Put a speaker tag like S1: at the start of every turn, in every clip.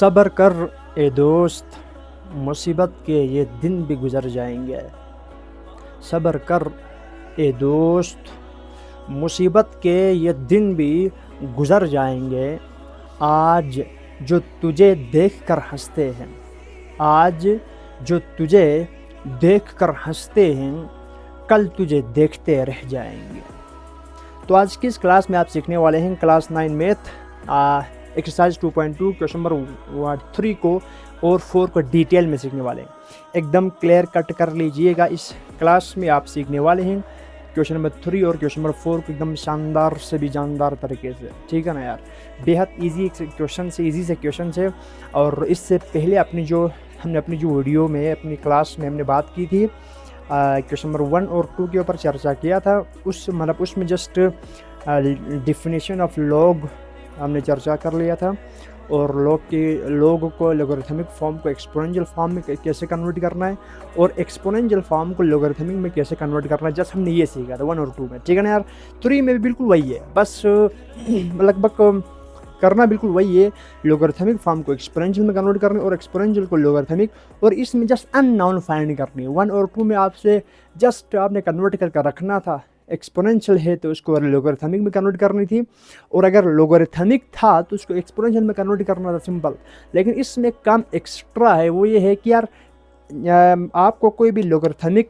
S1: सब्र कर ए दोस्त, मुसीबत के ये दिन भी गुज़र जाएंगे। सब्र कर ए दोस्त, मुसीबत के ये दिन भी गुज़र जाएंगे। आज जो तुझे देख कर हंसते हैं, आज जो तुझे देख कर हंसते हैं, कल तुझे देखते रह जाएंगे। तो आज की इस क्लास में आप सीखने वाले हैं class 9 math exercise 2.2 question number 3 को और 4 को डिटेल में सीखने वाले हैं। एकदम क्लियर कट कर लीजिएगा। इस क्लास में आप सीखने वाले हैं क्वेश्चन नंबर 3 और क्वेश्चन नंबर 4 को एकदम शानदार से भी जानदार तरीके से, ठीक है ना यार। बेहद इजी क्वेश्चन से क्वेश्चन है। और इससे पहले हमने अपनी जो वीडियो में अपनी क्लास में हमने बात की थी क्वेश्चन नंबर 1 और 2 के ऊपर चर्चा किया था। उसमें जस्ट डिफिनेशन ऑफ लॉग हमने चर्चा कर लिया था और लॉग को लॉगरिथमिक फॉर्म को एक्सपोनेंशियल फॉर्म में कैसे कन्वर्ट करना है और एक्सपोनेंशियल फॉर्म को लॉगरिथमिक में कैसे कन्वर्ट करना है, जस्ट हमने ये सीखा था 1 और 2 में, ठीक है ना यार। 3 में भी बिल्कुल वही है, बस लगभग करना बिल्कुल वही है। लॉगरिथमिक फॉर्म को एक्सपोनेंशियल में कन्वर्ट करना और एक्सपोनेंशियल को लॉगरिथमिक, और इसमें जस्ट अननोन फाइंड करनी है। 1 और 2 में आपसे जस्ट आपने कन्वर्ट करके रखना था। एक्सपोनेंशियल है तो उसको लॉगरिथमिक में कन्वर्ट करनी थी, और अगर लॉगरिथमिक था तो उसको एक्सपोनेंशियल में कन्वर्ट करना था, सिंपल। लेकिन इसमें एक काम एक्स्ट्रा है, वो ये है कि यार आपको कोई भी लॉगरिथमिक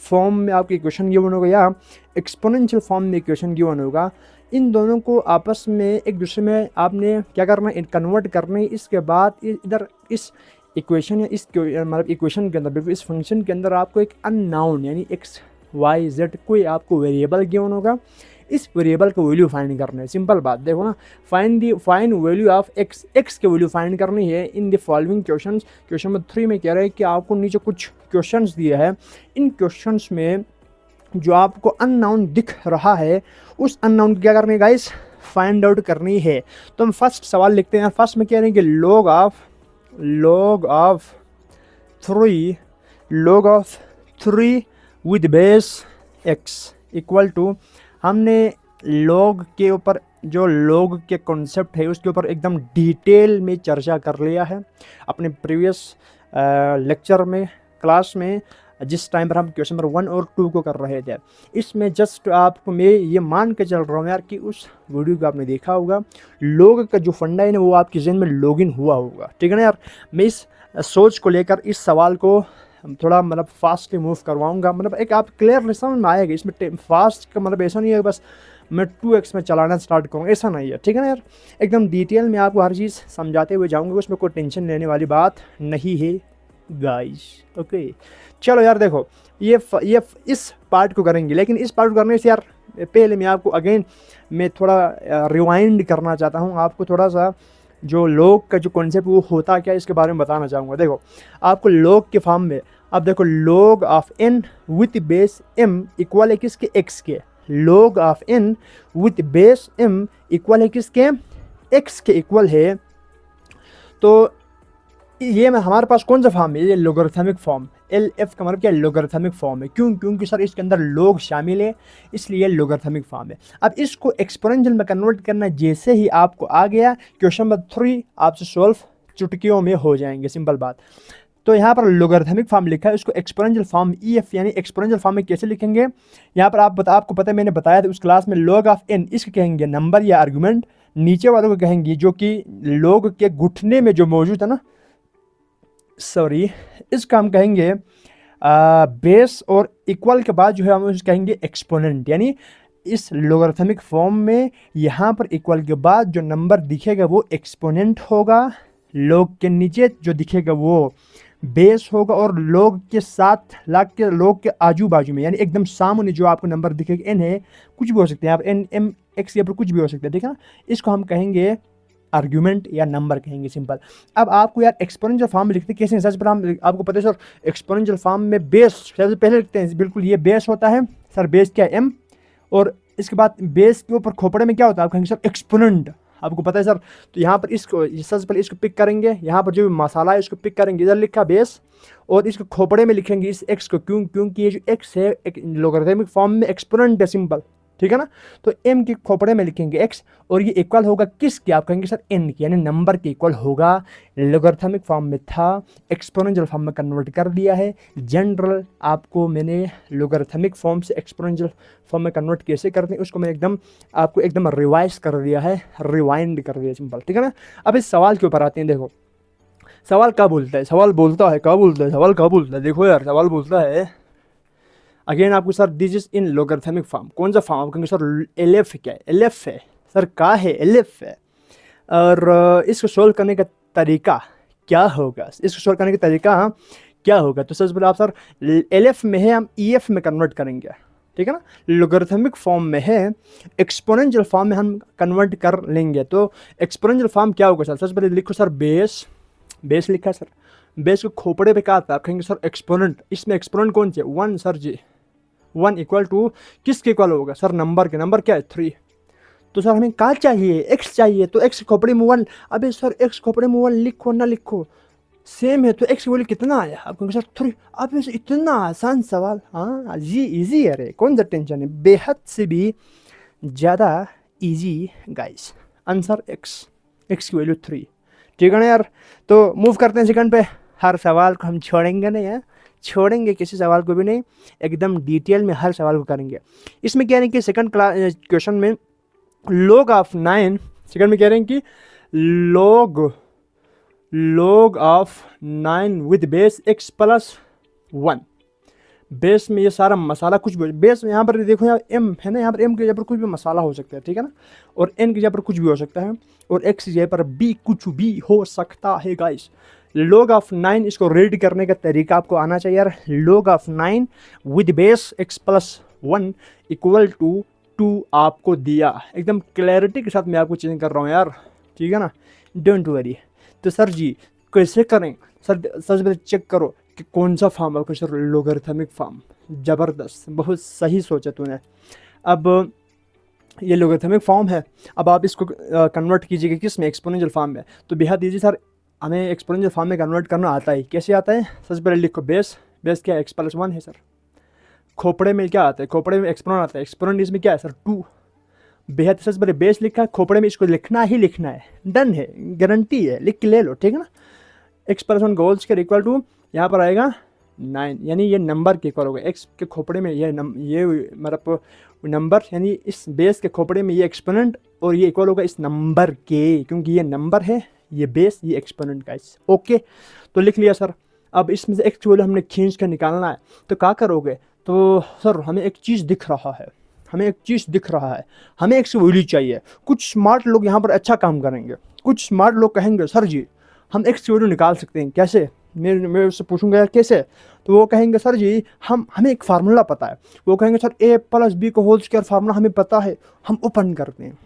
S1: फॉर्म में आपकी इक्वेशन गिवन होगा या एक्सपोनेंशियल फॉर्म में इक्वेशन गिवन होगा, इन दोनों को आपस में एक दूसरे में आपने क्या करना है, कन्वर्ट करना है। इसके बाद इधर इस इक्वेशन या इस इक्वेशन के अंदर, बिल्कुल इस फंक्शन के अंदर आपको एक अननोन यानी एक्स वाई जेड कोई आपको वेरिएबल गिवन होगा। इस वेरिएबल का वैल्यू फाइंड करना है, सिंपल बात। देखो ना, फाइंड वैल्यू ऑफ एक्स के वैल्यू फाइंड करनी है in the following questions. Question number 3 में कह रहे हैं कि आपको नीचे कुछ क्वेश्चंस दिए हैं। इन क्वेश्चंस में जो आपको अननोन दिख रहा है, उस अननोन को क्या करनी है गाइस, फाइंड आउट करनी है। तो हम फर्स्ट सवाल लिखते हैं। फर्स्ट में कह रहे हैं कि log of 3 with base x equal to, हमने log के ऊपर जो log के कॉन्सेप्ट है उसके ऊपर एकदम डिटेल में चर्चा कर लिया है अपने प्रीवियस लेक्चर में, क्लास में, जिस टाइम पर हम क्वेश्चन नंबर 1 और 2 को कर रहे थे। इसमें जस्ट आपको मैं ये मान के चल रहा हूँ यार कि उस वीडियो को आपने देखा होगा। log का जो फंडा है ना, वो आपके जहन में लॉगिन हुआ होगा, ठीक है ना यार। मैं इस सोच को लेकर इस सवाल को थोड़ा फास्टली मूव करवाऊंगा। एक आप क्लियर समझ में आएगा। इसमें फास्ट का ऐसा नहीं है बस मैं 2x में चलाना स्टार्ट करूँगा, ऐसा नहीं है, ठीक है ना यार। एकदम डिटेल में आपको हर चीज़ समझाते हुए जाऊँगा, उसमें कोई टेंशन लेने वाली बात नहीं है गाइस, ओके। चलो यार देखो, ये इस पार्ट को करेंगे, लेकिन इस पार्ट को करने से यार पहले मैं थोड़ा रिवाइंड करना चाहता हूँ। आपको थोड़ा सा जो log का जो कॉन्सेप्ट वो होता क्या है इसके बारे में बताना चाहूँगा। देखो, आपको log के फॉर्म में अब देखो log of n with base m equal है किसके, x के। log of n with base m equal है किसके, x के इक्वल है। तो ये हमारे पास कौन सा फॉर्म है, ये लॉगरिथमिक फॉर्म। LF का मतलब क्या, लॉगरिथमिक फॉर्म है। क्योंकि सर इसके अंदर log शामिल है, इसलिए लॉगरिथमिक फॉर्म है। अब इसको एक्सपोनेंशियल में कन्वर्ट करना जैसे ही आपको आ गया, क्वेश्चन नंबर 3 आपसे सॉल्व चुटकियों में हो जाएंगे, सिंपल बात। तो यहाँ पर लॉगरिथमिक फॉर्म लिखा है, उसको एक्सपोनेंशियल फॉर्म EF यानी एक्सपोनेंशियल फॉर्म में कैसे लिखेंगे। यहाँ पर आपको पता है, मैंने बताया था उस क्लास में, log ऑफ n इसके कहेंगे नंबर या आर्गूमेंट, नीचे वालों को कहेंगे जो कि log के घुटने में जो मौजूद है ना, सॉरी, इसका हम कहेंगे बेस, और इक्वल के बाद जो है हम उसको कहेंगे एक्सपोनेंट। यानी इस लॉगरिथमिक फॉर्म में यहाँ पर इक्वल के बाद जो नंबर दिखेगा वो एक्सपोनेंट होगा, log के नीचे जो दिखेगा वो बेस होगा, और log के साथ log के आजू बाजू में यानी एकदम सामने जो आपको नंबर दिखेगा n है, कुछ भी हो सकते हैं आप n m x या पर कुछ भी हो सकता है, ठीक है ना। इसको हम कहेंगे आर्ग्यूमेंट या नंबर कहेंगे, सिंपल। अब आपको यार एक्सपोनेंशियल फॉर्म में लिखते कैसे हैं, सबसे पहले हम आपको पता है सर, एक्सपोनेंशियल फॉर्म में बेस सबसे पहले लिखते हैं, बिल्कुल ये बेस होता है सर। बेस क्या है, m, और इसके बाद बेस के ऊपर खोपड़े में क्या होता है, आप कहेंगे सर एक्सपोनेंट, आपको पता है सर। तो यहाँ पर इसको सबसे पहले इसको पिक करेंगे, यहाँ पर जो भी मसाला है इसको पिक करेंगे, इधर लिखा बेस, और इसको खोपड़े में लिखेंगे इस x को, क्योंकि ये जो x है एक लॉगरिथमिक फॉर्म में एक्सपोनेंट है, सिंपल, ठीक है ना। तो m के खोपड़े में लिखेंगे x और ये इक्वल होगा किसके, आप कहेंगे सर n के, यानी नंबर के इक्वल होगा। लॉगरिथमिक फॉर्म में था, एक्सपोनेंशियल फॉर्म में कन्वर्ट कर दिया है। जनरल आपको मैंने लॉगरिथमिक फॉर्म से एक्सपोनेंशियल फॉर्म में कन्वर्ट कैसे करते हैं उसको मैं आपको एकदम रिवाइज कर दिया है, रिवाइंड कर दिया, सिंपल, ठीक है ना। अब इस सवाल के ऊपर आते हैं। देखो सवाल क्या बोलता है, सवाल बोलता है, देखो यार सवाल बोलता है अगेन आपको sir this is in logarithmic form. कौन सा फॉर्म, आप कहेंगे सर एलएफ क्या है, एलएफ है सर, का है एलएफ है। और इसको सोल्व करने का तरीका क्या होगा, तो सबसे पहले आप सर एलएफ में है, हम ईएफ में कन्वर्ट करेंगे, ठीक है ना। लॉगरिथमिक फॉर्म में है, एक्सपोनेंशियल फॉर्म में हम कन्वर्ट कर लेंगे। तो एक्सपोनेंशियल फॉर्म क्या होगा सर, सबसे पहले लिखो सर बेस लिखा सर, बेस को खोपड़े पे क्या आता है, आप कहेंगे सर एक्सपोनेंट। इसमें एक्सपोनेंट कौन से, 1 सर जी, 1 इक्वल टू किसके इक्वल होगा सर, नंबर के, नंबर क्या है 3। तो सर हमें क्या चाहिए, x चाहिए, तो x खोपड़े में 1। अबे सर x खोपड़े में 1 लिखो ना लिखो, सेम है, तो x की वैल्यू कितना आया, आप कहेंगे सर 3। अब इतना आसान सवाल, हाँ जी इजी है रे, कौन सा टेंशन है, बेहद से भी ज़्यादा इजी गाइस। आंसर x की वैल्यू 3, ठीक है ना यार। तो मूव करते हैं सेकंड पे। हर सवाल को हम छोड़ेंगे नहीं है, छोड़ेंगे किसी सवाल को भी नहीं, एकदम डिटेल में हर सवाल को करेंगे। इसमें कह रहे हैं कि सेकंड क्वेश्चन में log ऑफ 9, सेकंड में कह रहे हैं कि log of 9 with base x plus 1। Base में ये सारा मसाला कुछ भी, बेस यहाँ पर देखो यहाँ m है ना, यहाँ पर m की जगह पर कुछ भी मसाला हो सकता है, ठीक है ना, और n की जगह पर कुछ भी हो सकता है, और x की जगह पर b कुछ भी हो सकता है गाइस। log ऑफ 9, इसको रीड करने का तरीका आपको आना चाहिए यार। log of 9 with base x plus 1 equal to 2 आपको दिया, एकदम क्लैरिटी के साथ मैं आपको चेंज कर रहा हूँ यार, ठीक है ना, डोंट वरी। तो सर जी कैसे करें सर, सबसे पहले चेक करो कि कौन सा फॉर्म है, सर लॉगरिथमिक फॉर्म, ज़बरदस्त, बहुत सही सोचा तूने। अब ये लॉगरिथमिक फॉर्म है, अब आप इसको कन्वर्ट कीजिएगा किस में, एक्सपोनेंशियल फॉर्म में। तो बेहद ईजी सर, हमें एक्सपोनेंशियल फॉर्म में कन्वर्ट करना आता है। कैसे आता है, सबसे पहले लिखो बेस क्या है, x प्लस 1 है सर। खोपड़े में क्या आता है, खोपड़े में एक्सपोनेंट आता है, एक्सपोनेंट इसमें क्या है सर 2। बेहद सबसे पहले बेस लिखा है, खोपड़े में इसको लिखना ही लिखना है, डन है, गारंटी है, लिख के ले लो, ठीक है ना। x plus 1 whole square equal to यहाँ पर आएगा 9, यानी ये नंबर के इक्वल होगा। x के खोपड़े में ये मतलब नंबर, यानी इस बेस के खोपड़े में ये एक्सपोनेंट और ये इक्वल होगा इस नंबर के, क्योंकि ये नंबर है, ये बेस, ये एक्सपोनेंट का। ओके, तो लिख लिया सर। अब इसमें से x वैल्यू हमने खींच कर निकालना है, तो क्या करोगे, तो सर हमें एक चीज़ दिख रहा है, हमें x की वैल्यू चाहिए। कुछ स्मार्ट लोग यहाँ पर अच्छा काम करेंगे, कुछ स्मार्ट लोग कहेंगे सर जी हम x की वैल्यू निकाल सकते हैं, कैसे, मैं उससे पूछूंगा यार कैसे, तो वो कहेंगे सर जी हमें एक फार्मूला पता है। वो कहेंगे सर a प्लस बी को होल स्क्वायर फार्मूला हमें पता है, हम ओपन करते हैं।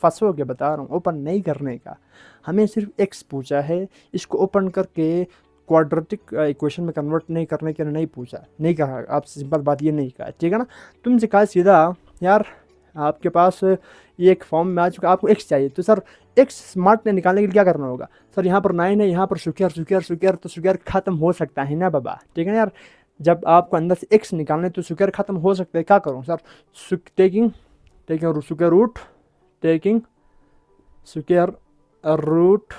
S1: फंसोगे, बता रहा हूँ, ओपन नहीं करने का, हमें सिर्फ x पूछा है, इसको ओपन करके क्वाड्रेटिक इक्वेशन में कन्वर्ट नहीं करने के लिए नहीं पूछा, नहीं कहा, आप सिंपल बात ये नहीं कहा, ठीक है ना। तुमसे कहा सीधा यार आपके पास ये एक फॉर्म में आ चुका, आपको x चाहिए, तो सर x स्मार्ट ने निकालने के लिए क्या करना होगा, सर यहाँ पर 9 है, यहाँ पर स्क्वायर, तो स्क्वायर खत्म हो सकता है ना बाबा, ठीक है ना यार। जब आपको अंदर से x निकालने तो स्क्वायर खत्म हो सकता है, क्या करूँ sir, taking square root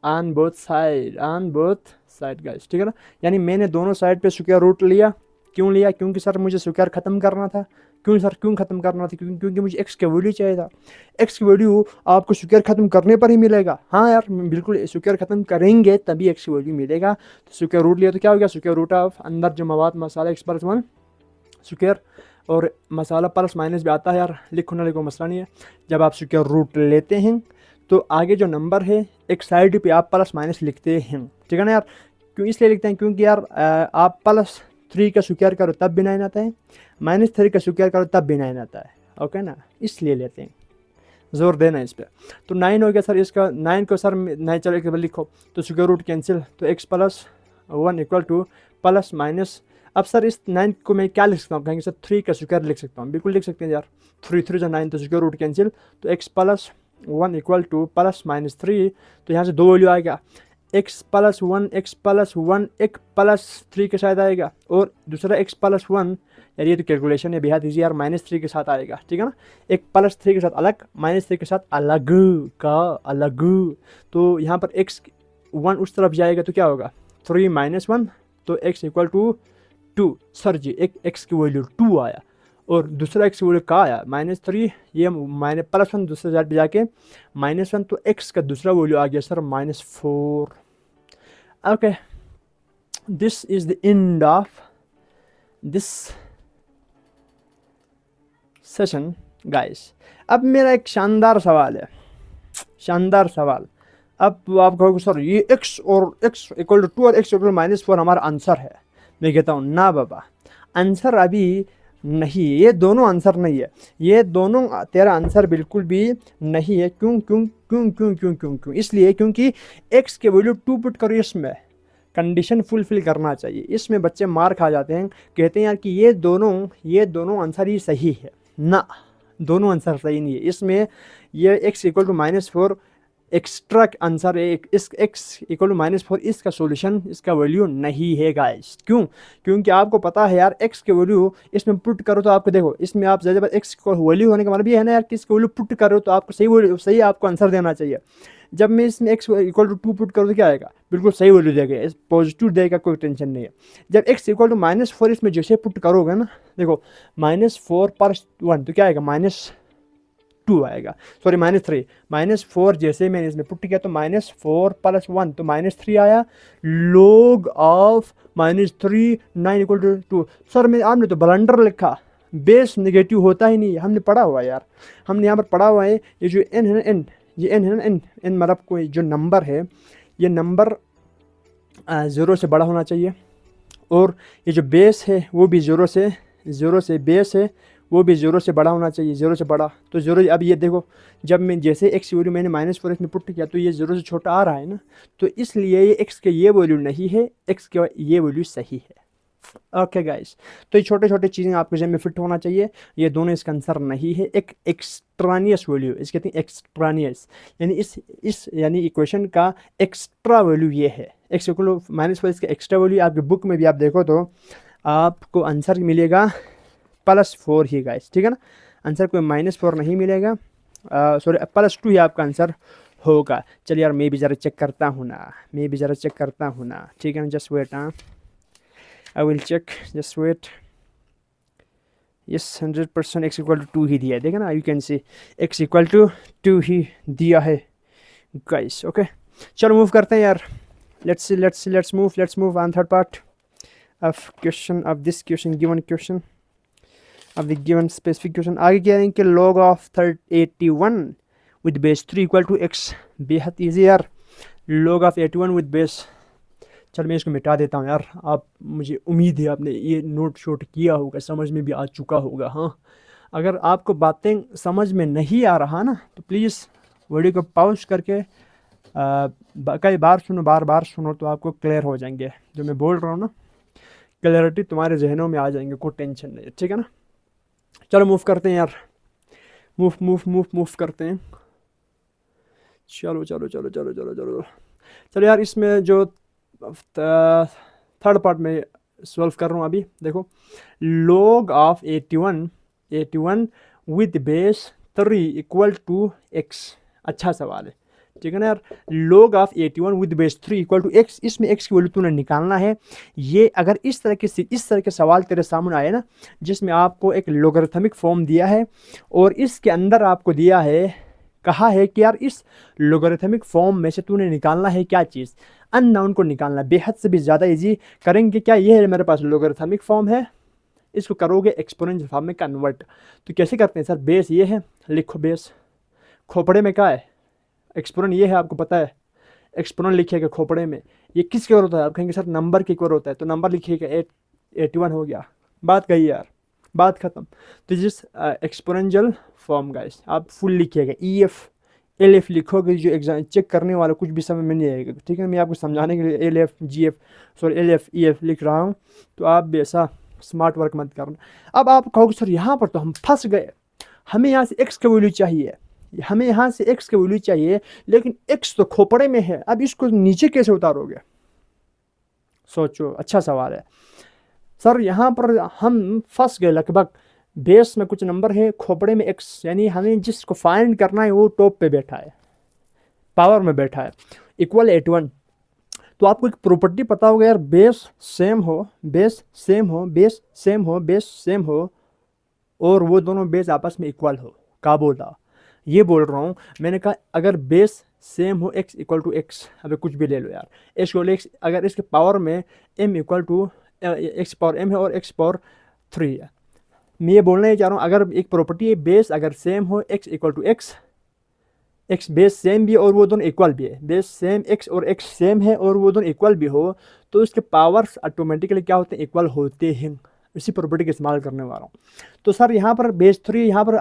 S1: on both side guys, ठीक है ना। यानी मैंने दोनों साइड पे स्क्वायर रूट लिया, क्यों लिया, क्योंकि सर मुझे स्क्वायर खत्म करना था। क्यों खत्म करना था, क्योंकि मुझे x की वैल्यू चाहिए था। x की वैल्यू आपको स्क्वायर खत्म करने पर ही मिलेगा, हाँ यार बिल्कुल, स्क्वायर खत्म करेंगे तभी x की वैल्यू मिलेगा। तो स्क्वायर रूट लिया तो क्या हो गया, स्क्वायर रूट ऑफ अंदर जो मवाद मसाला x प्लस 1 स्क्वायर, और मसाला प्लस माइनस भी आता है यार, लिखो ना लिखो मसला नहीं है। जब आप स्क्वायर रूट लेते हैं तो आगे जो नंबर है एक साइड पे आप प्लस माइनस लिखते हैं, ठीक है ना यार। क्यों इसलिए लिखते हैं, क्योंकि यार आप प्लस 3 का स्क्वायर करो तब भी 9 आता है, माइनस 3 का स्क्वायर करो तब भी 9 आता है, ओके ना, इसलिए लेते हैं, जोर देना इस पर। तो 9 हो गया सर, इसका 9 को सर 9 चलो एक बार लिखो, तो स्क्वायर रूट कैंसिल, तो x plus 1 equal two plus minus. अब सर इस 9 को मैं क्या लिख सकता हूँ, कहेंगे सर 3 का स्क्वायर लिख सकता हूँ, बिल्कुल लिख सकते हैं यार, 3 जो 9, तो स्क्वायर रूट कैंसिल, तो x plus 1 equal two plus minus 3, तो यहाँ से 2 वैल्यू आ गया। x प्लस वन एक प्लस 3 के साथ आएगा, और दूसरा x प्लस 1, यार ये तो कैलकुलेशन है बेहद ईजी यार, -3 के साथ आएगा, ठीक है ना। एक प्लस 3 के साथ अलग, -3 के साथ अलग का अलग। तो यहाँ पर x 1 उस तरफ जाएगा तो क्या होगा, 3 - 1, तो x इक्वल टू 2। सर जी, एक x की वैल्यू 2 आया और दूसरा x की वैल्यू क्या आया, -3, ये +1 दूसरे साइड पे जाके -1, तो x का दूसरा वैल्यू आ गया sir -4। Okay, this is the end of this session guys. अब मेरा एक शानदार सवाल है, शानदार सवाल। अब आप कहोगे सर ये x और x इक्वल टू 2 और x इक्वल टू -4 हमारा आंसर है। मैं कहता हूँ ना बाबा, आंसर अभी नहीं, ये दोनों आंसर नहीं है, ये दोनों तेरा आंसर बिल्कुल भी नहीं है। क्यों क्यों क्यों क्यों क्यों क्यों क्यों इसलिए क्योंकि x के वैल्यू 2 पुट करो, इसमें कंडीशन फुलफिल करना चाहिए। इसमें बच्चे मार खा जाते हैं, कहते हैं यार कि ये दोनों आंसर ही सही है। ना, दोनों आंसर सही नहीं है। इसमें ये x equal to -4 extra answer है, इस x इक्वल टू -4 इसका सॉल्यूशन, इसका वैल्यू नहीं है गाइस। क्यों? क्योंकि आपको पता है यार x के वैल्यू इसमें पुट करो तो आपको देखो, इसमें आप ज़्यादा x को वैल्यू होने का मतलब ये है ना यार कि इसको वैल्यू पुट करो तो आपको सही आपको आंसर देना चाहिए। जब मैं इसमें x इक्वल टू 2 पुट करूँ तो क्या आएगा, बिल्कुल सही वैल्यू देगा, पॉजिटिव देगा, कोई टेंशन नहीं है। जब x इक्वल टू -4 इसमें जैसे पुट करोगे ना, देखो -4 पर 1 तो क्या आएगा, -2 आएगा, सॉरी -3। -4 जैसे मैंने इसमें पुट किया तो -4 + 1 तो -3 आया। log of -3 9 equal to 2। Sir मैं आपने तो ब्लंडर लिखा, बेस नेगेटिव होता ही नहीं है, हमने पढ़ा हुआ है यार, हमने यहाँ पर पढ़ा हुआ है। ये जो n है ना, n ये n है ना, n मतलब कोई जो नंबर है, ये नंबर 0 से बड़ा होना चाहिए, और ये जो बेस है वो भी 0 से बेस है वो भी 0 से बड़ा होना चाहिए, 0 से बड़ा। तो 0, अब ये देखो जब मैं जैसे x वैल्यू मैंने -4 इसमें पुट किया तो ये 0 से छोटा आ रहा है ना, तो इसलिए ये x के ये वैल्यू नहीं है, x के ये वैल्यू सही है। ओके गाइस, तो ये छोटे छोटे चीज़ें आपके जेब में फिट होना चाहिए। ये दोनों इसका आंसर नहीं है, एक एक्स्ट्रानियस वैल्यू, इसके कहते हैं एक्स्ट्रानियस, यानी इस यानी इक्वेशन का एक्स्ट्रा वैल्यू ये है, x इक्वल टू -4 इसका एक्स्ट्रा वैल्यू। आपके बुक में भी आप देखो तो आपको आंसर मिलेगा +4 ही गाइस, ठीक है ना, आंसर कोई -4 नहीं मिलेगा, सॉरी +2 ही आपका आंसर होगा। चलिए यार मैं भी ज़रा चेक करता हूँ ना, ठीक है ना, just wait, I will check, just wait. Yes 100% x equal to 2 ही दिया है, देखा ना, you can see x equal to 2 ही दिया है गाइस। ओके चलो मूव करते हैं यार, let's move on third part of question of this question, given question of the given specific question. आगे कह रहे हैं कि log of 81 with base 3 equal to x। बेहद ईजी यार, log ऑफ 81 विद बेस। चल मैं इसको मिटा देता हूँ यार, आप मुझे उम्मीद है आपने ये नोट शोट किया होगा, समझ में भी आ चुका होगा। हाँ, अगर आपको बातें समझ में नहीं आ रहा ना तो प्लीज़ वीडियो को पॉज करके कई बार सुनो, बार सुनो तो आपको क्लियर हो जाएंगे जो मैं बोल रहा हूँ ना, क्लैरिटी तुम्हारे जहनों में आ जाएंगे, कोई टेंशन नहीं है, ठीक है ना। चलो मूव करते हैं यार, मूव करते हैं। चलो यार, इसमें जो थर्ड पार्ट में सॉल्व कर रहा हूँ अभी, देखो log of 81 with base 3 equal to x। अच्छा सवाल है, ठीक है ना यार। log of 81 with base 3 equal to x, इसमें x की वैल्यू तूने निकालना है। ये अगर इस तरह के सवाल तेरे सामने आए ना, जिसमें आपको एक लोगरिथमिक फॉर्म दिया है और इसके अंदर आपको दिया है, कहा है कि यार इस लोगरिथमिक फॉर्म में से तूने निकालना है क्या चीज़, अननाउन को निकालना। बेहद से भी ज़्यादा इजी करेंगे। क्या ये है, मेरे पास लोगरिथमिक फॉर्म है, इसको करोगे एक्सपोनेंशियल फॉर्म में कन्वर्ट। तो कैसे करते हैं सर, बेस ये है, लिखो बेस, खोपड़े में क्या है, एक्सपोनेंट ये है, आपको पता है एक्सपोनेंट लिखिएगा खोपड़े में, ये किसके ओर होता है, आप कहेंगे सर नंबर के ओर होता है, तो नंबर लिखिएगा 81 हो गया, बात कही यार, बात ख़त्म। तो जिस एक्सपोनेंशियल फॉर्म गाइस आप फुल लिखिएगा, LF लिखोगे, जो एग्जाम चेक करने वाला कुछ भी समझ में नहीं आएगा, ठीक है। मैं आपको समझाने के लिए LF EF लिख रहा हूँ, तो आप भी ऐसा स्मार्ट वर्क मत करना। अब आप कहोगे सर यहाँ पर तो हम फंस गए, हमें यहाँ से x का वैल्यू चाहिए, हमें यहाँ से x की वैल्यू चाहिए, लेकिन x तो खोपड़े में है, अब इसको नीचे कैसे उतारोगे? सोचो, अच्छा सवाल है सर। यहाँ पर हम फंस गए लगभग। बेस में कुछ नंबर है, खोपड़े में x, यानी हमें जिसको फाइंड करना है वो टॉप पे बैठा है, पावर में बैठा है, इक्वल 81। तो आपको एक प्रॉपर्टी पता होगा यार, बेस सेम हो, बेस सेम हो, बेस सेम हो, बेस सेम हो, और वो दोनों बेस आपस में इक्वल हो। क्या बोला? ये बोल रहा हूँ, मैंने कहा अगर बेस सेम हो, x इक्वल टू एक्स, अभी कुछ भी ले लो यार, x इक्वल एक्स, अगर इसके पावर में m equal to x power m है और x पावर 3 है। मैं ये बोलना ही चाह रहा हूँ, अगर एक प्रॉपर्टी है बेस अगर सेम हो, x equal to x, x base same भी है और वो दोनों इक्वल भी है, बेस सेम x और x सेम है और वो दोनों इक्वल भी हो, तो इसके पावर्स ऑटोमेटिकली क्या होते हैं? इक्वल होते हैं। इसी प्रॉपर्टी का इस्तेमाल करने वाला हूँ। तो सर यहाँ पर बेस 3, यहाँ पर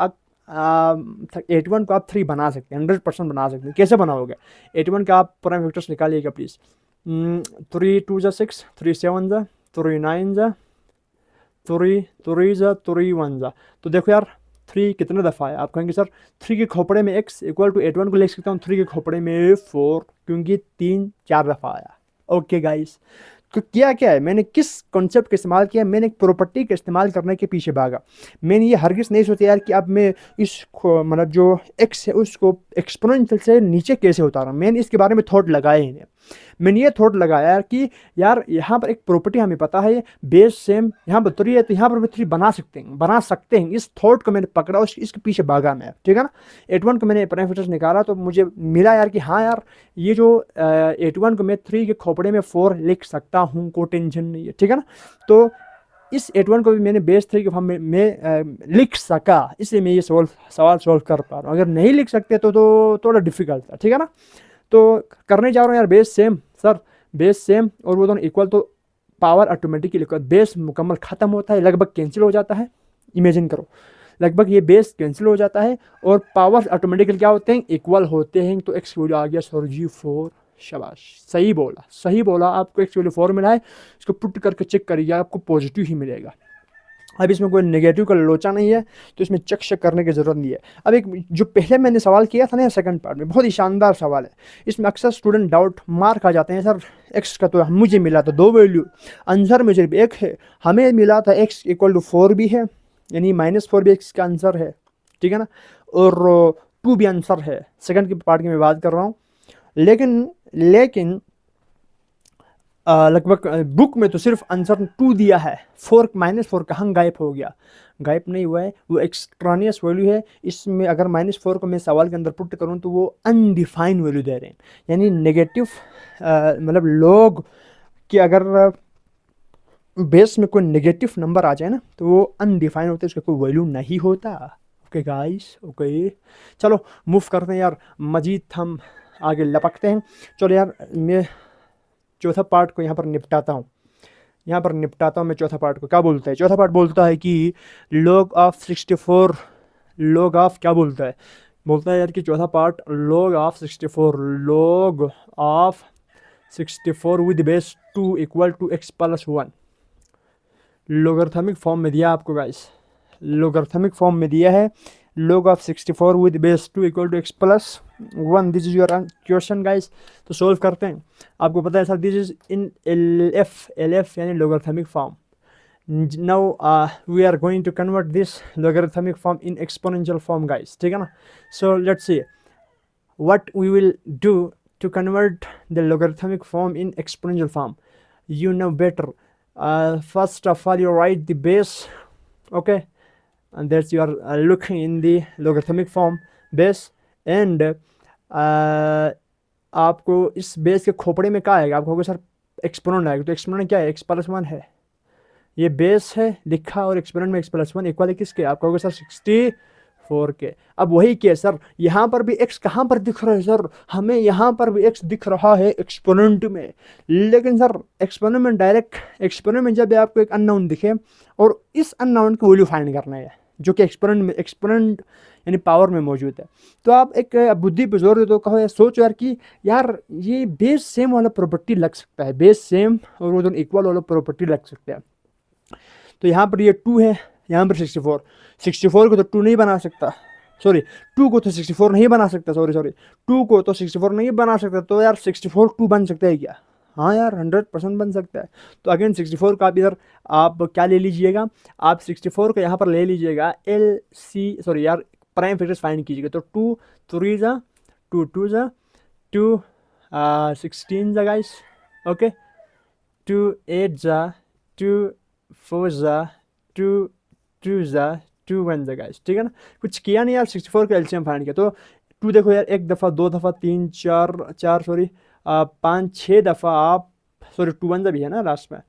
S1: 81 को आप 3 बना सकते हैं, 100% बना सकते हैं। कैसे बनाओगे? 81 का आप प्राइम फैक्टर्स निकालिएगा प्लीज़। 3 2 जा 6, 3 7 जा, 3 9 जा, 3 3 जा, 3 1 जा। तो देखो यार 3 कितने दफ़ा है? आप कहेंगे सर 3 के खोपड़े में x इक्वल टू 81 को लिख सकता हूँ 3 के खोपड़े में 4, क्योंकि 3 4 दफ़ा आया। ओके गाइस, तो क्या क्या है, मैंने किस कॉन्सेप्ट का इस्तेमाल किया? मैंने एक प्रॉपर्टी का इस्तेमाल करने के पीछे भागा। मैंने ये हरगिज़ नहीं सोचा यार कि अब मैं इस मतलब जो x है उसको एक्सपोनेंशियल से नीचे कैसे उतारूं। मैंने इसके बारे में थॉट लगाया ही नहीं। मैंने ये थॉट लगाया कि यार यहाँ पर एक प्रॉपर्टी हमें पता है, बेस सेम, यहाँ पर 3 है तो यहाँ पर भी 3 बना सकते हैं। इस थॉट को मैंने पकड़ा, इसके पीछे भागा मैं, ठीक है ना। 81 को मैंने प्राइम फैक्टर्स निकाला तो मुझे मिला यार कि हाँ यार ये जो 81 को मैं 3 के खोपड़े में 4 लिख सकता हूँ, कोई टेंशन नहीं है, ठीक है ना। तो इस 81 को भी मैंने बेस 3 के फॉर्म में लिख सका, इसलिए मैं ये सवाल सॉल्व कर पा रहा हूँ। अगर नहीं लिख सकते तो थोड़ा डिफिकल्ट था, ठीक है ना। तो करने जा रहा हूँ यार base same, sir base same और वो दोनों इक्वल, तो पावर ऑटोमेटिकली इक्वल, बेस मुकम्मल ख़त्म होता है, लगभग कैंसिल हो जाता है। इमेजिन करो, लगभग ये बेस कैंसिल हो जाता है और पावर ऑटोमेटिकली क्या होते हैं? इक्वल होते हैं। तो एक्स वैल्यू आ गया सर जी 4। शाबाश, सही बोला, आपको एक्स वैल्यू 4 मिला है। इसको पुट करके चेक करिए, आपको पॉजिटिव ही मिलेगा। अब इसमें कोई नेगेटिव का लोचा नहीं है, तो इसमें चेक करने की ज़रूरत नहीं है। अब एक जो पहले मैंने सवाल किया था ना सेकंड पार्ट में, बहुत ही शानदार सवाल है। इसमें अक्सर स्टूडेंट डाउट मार खा जाते हैं, सर एक्स का तो मुझे मिला था 2 वैल्यू, आंसर में सिर्फ 1 है। हमें मिला था एक्स इक्वल टू 4 भी है, यानी -4 भी एक्स का आंसर है, ठीक है ना, और 2 भी आंसर है। सेकंड की पार्ट की मैं बात कर रहा हूँ। लेकिन लगभग बुक में तो सिर्फ आंसर 2 दिया है, -4 कहाँ गायब हो गया? गायब नहीं हुआ है, वो एक्सट्रानियस वैल्यू है। इसमें अगर -4 को मैं सवाल के अंदर पुट करूँ तो वो अनडिफाइंड वैल्यू दे रहे हैं, यानी नेगेटिव मतलब लोग कि अगर बेस में कोई नेगेटिव नंबर आ जाए ना तो वो अनडिफाइंड होते हैं, उसका कोई वैल्यू नहीं होता। ओके गाइस, ओके चलो मूव करते हैं यार, मजीद हम आगे लपकते हैं। चलो यार मैं चौथा पार्ट को यहाँ पर निपटाता हूँ मैं चौथा पार्ट को। क्या बोलता है चौथा पार्ट? बोलता है कि log ऑफ 64, log ऑफ क्या बोलता है यार कि चौथा part log of 64 with base 2 equal to x plus 1। Logarithmic form में दिया आपको गाइस, लोगरिथमिक फॉर्म में दिया है log of 64 with base 2 equal to x plus 1। This is your question guys. तो सोल्व करते हैं। आपको पता है sir this is in LF यानी logarithmic form. Now we are going to convert this logarithmic form in exponential form guys, ठीक है ना। So let's see what we will do to convert the logarithmic form in exponential form. You know better. First of all, you write the base, okay, and that's you are looking in the logarithmic form base, and आपको इस base के खोपड़े में क्या आएगा? आपको होगा sir exponent आएगा, तो एक्सपोनेंट क्या है? x प्लस 1 है, ये बेस है लिखा, और एक्सपोनेंट में x प्लस 1 इक्वल है किसके? आपको होगा सर 64 के। अब वही के सर यहाँ पर भी x कहाँ पर दिख रहा है? सर हमें यहाँ पर भी x दिख रहा है एक्सपोनेंट में, लेकिन सर एक्सपोनेंट में डायरेक्ट एक्सपोनेंट में जब आपको एक अननोन दिखे और इस अननोन की वैल्यू फाइंड करना है जो कि एक्सपोनेंट यानी पावर में मौजूद है, तो आप एक बुद्धि पे जोर दे दो, कहो यार सोचो यार कि यार ये बेस सेम वाला प्रॉपर्टी लग सकता है, बेस सेम और वो दोनों इक्वल वाला प्रॉपर्टी लग सकता है। तो यहाँ पर ये 2 है, यहाँ पर 64 को तो 2 नहीं बना सकता, सॉरी 2 को तो 64 नहीं बना सकता, सॉरी 2 को तो 64 नहीं बना सकता, तो यार 64 2 बन सकता है क्या? हाँ यार 100% बन सकता है। तो अगेन 64 का आप इधर आप क्या ले लीजिएगा, आप 64 को यहाँ पर ले लीजिएगा एल सी, सॉरी यार प्राइम फैक्टर्स फाइंड कीजिएगा। तो 2 3 जा 2 2 जा 2 16 जा गाइस, ओके 2 8 जा 2 4 जा 2 2 जा 2 1 जा गाइस, ठीक है ना। कुछ किया नहीं यार, 64 का एलसीएम फाइंड किया। तो 2 देखो यार, एक दफ़ा 2 दफ़ा 3 4 सॉरी 5 6 दफ़ा आप, सॉरी 2 1 जा भी है ना लास्ट में,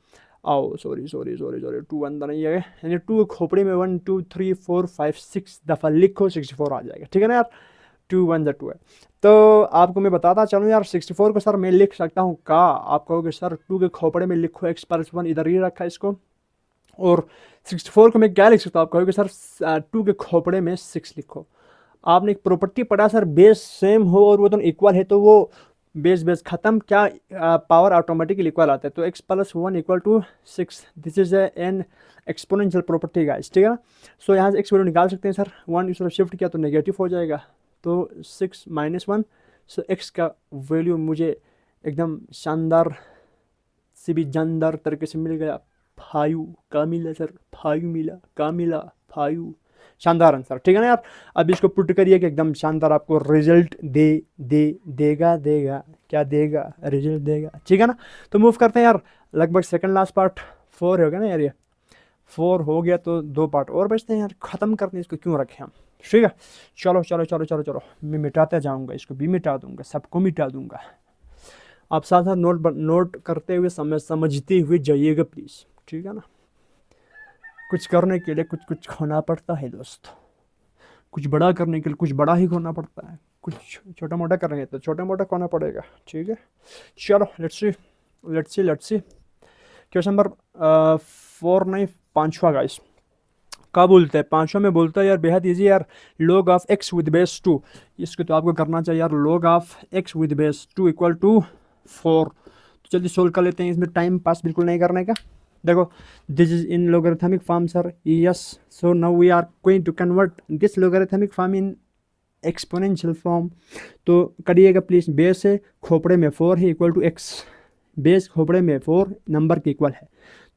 S1: आओ सॉरी 2 1 नहीं है, यानी 2 खोपड़ी में 1 2 3 4 5 6 दफ़ा लिखो 64 आ जाएगा, ठीक है ना यार। 2 1 जा 2 है। तो आपको मैं बताता चलूँ यार, 64 को सर मैं लिख सकता हूँ का, आप कहोगे सर 2 के खोपड़े में लिखो x + 1, इधर ही रखा है इसको, और 64 को मैं क्या लिख सकता हूँ, आप कहोगे सर 2 के खोपड़े में 6 लिखो। आपने एक प्रॉपर्टी पढ़ा सर, बेस सेम हो और वो दोनों इक्वल है तो वो बेस खत्म, क्या पावर ऑटोमेटिकली इक्वल आता है। तो x + 1 = 6, this is an exponential property guys, ठीक है ना। सो यहाँ से x वैल्यू निकाल सकते हैं सर, 1 इस तरफ शिफ्ट किया तो नेगेटिव हो जाएगा, तो 6 - 1। सो x का वैल्यू मुझे एकदम शानदार से भी जानदार तरीके से मिल गया, 5 का मिला सर, 5 मिला का मिला 5, शानदार आंसर, ठीक है ना यार। अब इसको पुट करिए कि एकदम शानदार आपको रिजल्ट देगा क्या देगा, रिजल्ट देगा, ठीक है ना। तो मूव करते हैं यार, लगभग सेकंड लास्ट पार्ट 4 हो गया ना यार, ये 4 हो गया तो 2 पार्ट और बचते हैं यार, ख़त्म करते हैं इसको, क्यों रखें हम, ठीक है। चलो मैं मिटाते जाऊँगा, इसको भी मिटा दूँगा, सबको मिटा दूँगा। आप साथ साथ नोट करते हुए समझते हुए जाइएगा प्लीज़, ठीक है ना। कुछ करने के लिए कुछ खोना पड़ता है दोस्त, कुछ बड़ा करने के लिए कुछ बड़ा ही खोना पड़ता है, कुछ छोटा मोटा करेंगे तो छोटा मोटा खोना पड़ेगा, ठीक है। चलो लेट्स सी क्वेश्चन नंबर 4 नहीं 5वां गाइस, क्या बोलते हैं 5वां में बोलता है यार, बेहद ईजी यार, log of x with base 2, इसको तो आपको करना चाहिए यार, log of x with base 2 = 4। तो जल्दी सोल्व कर लेते हैं, इसमें टाइम पास बिल्कुल नहीं करने का। देखो this is in logarithmic form sir, yes, so now we are going to convert this logarithmic form in exponential form. तो करिएगा प्लीज़, बेस है खोपड़े में 4 है = x, बेस खोपड़े में 4 नंबर के इक्वल है,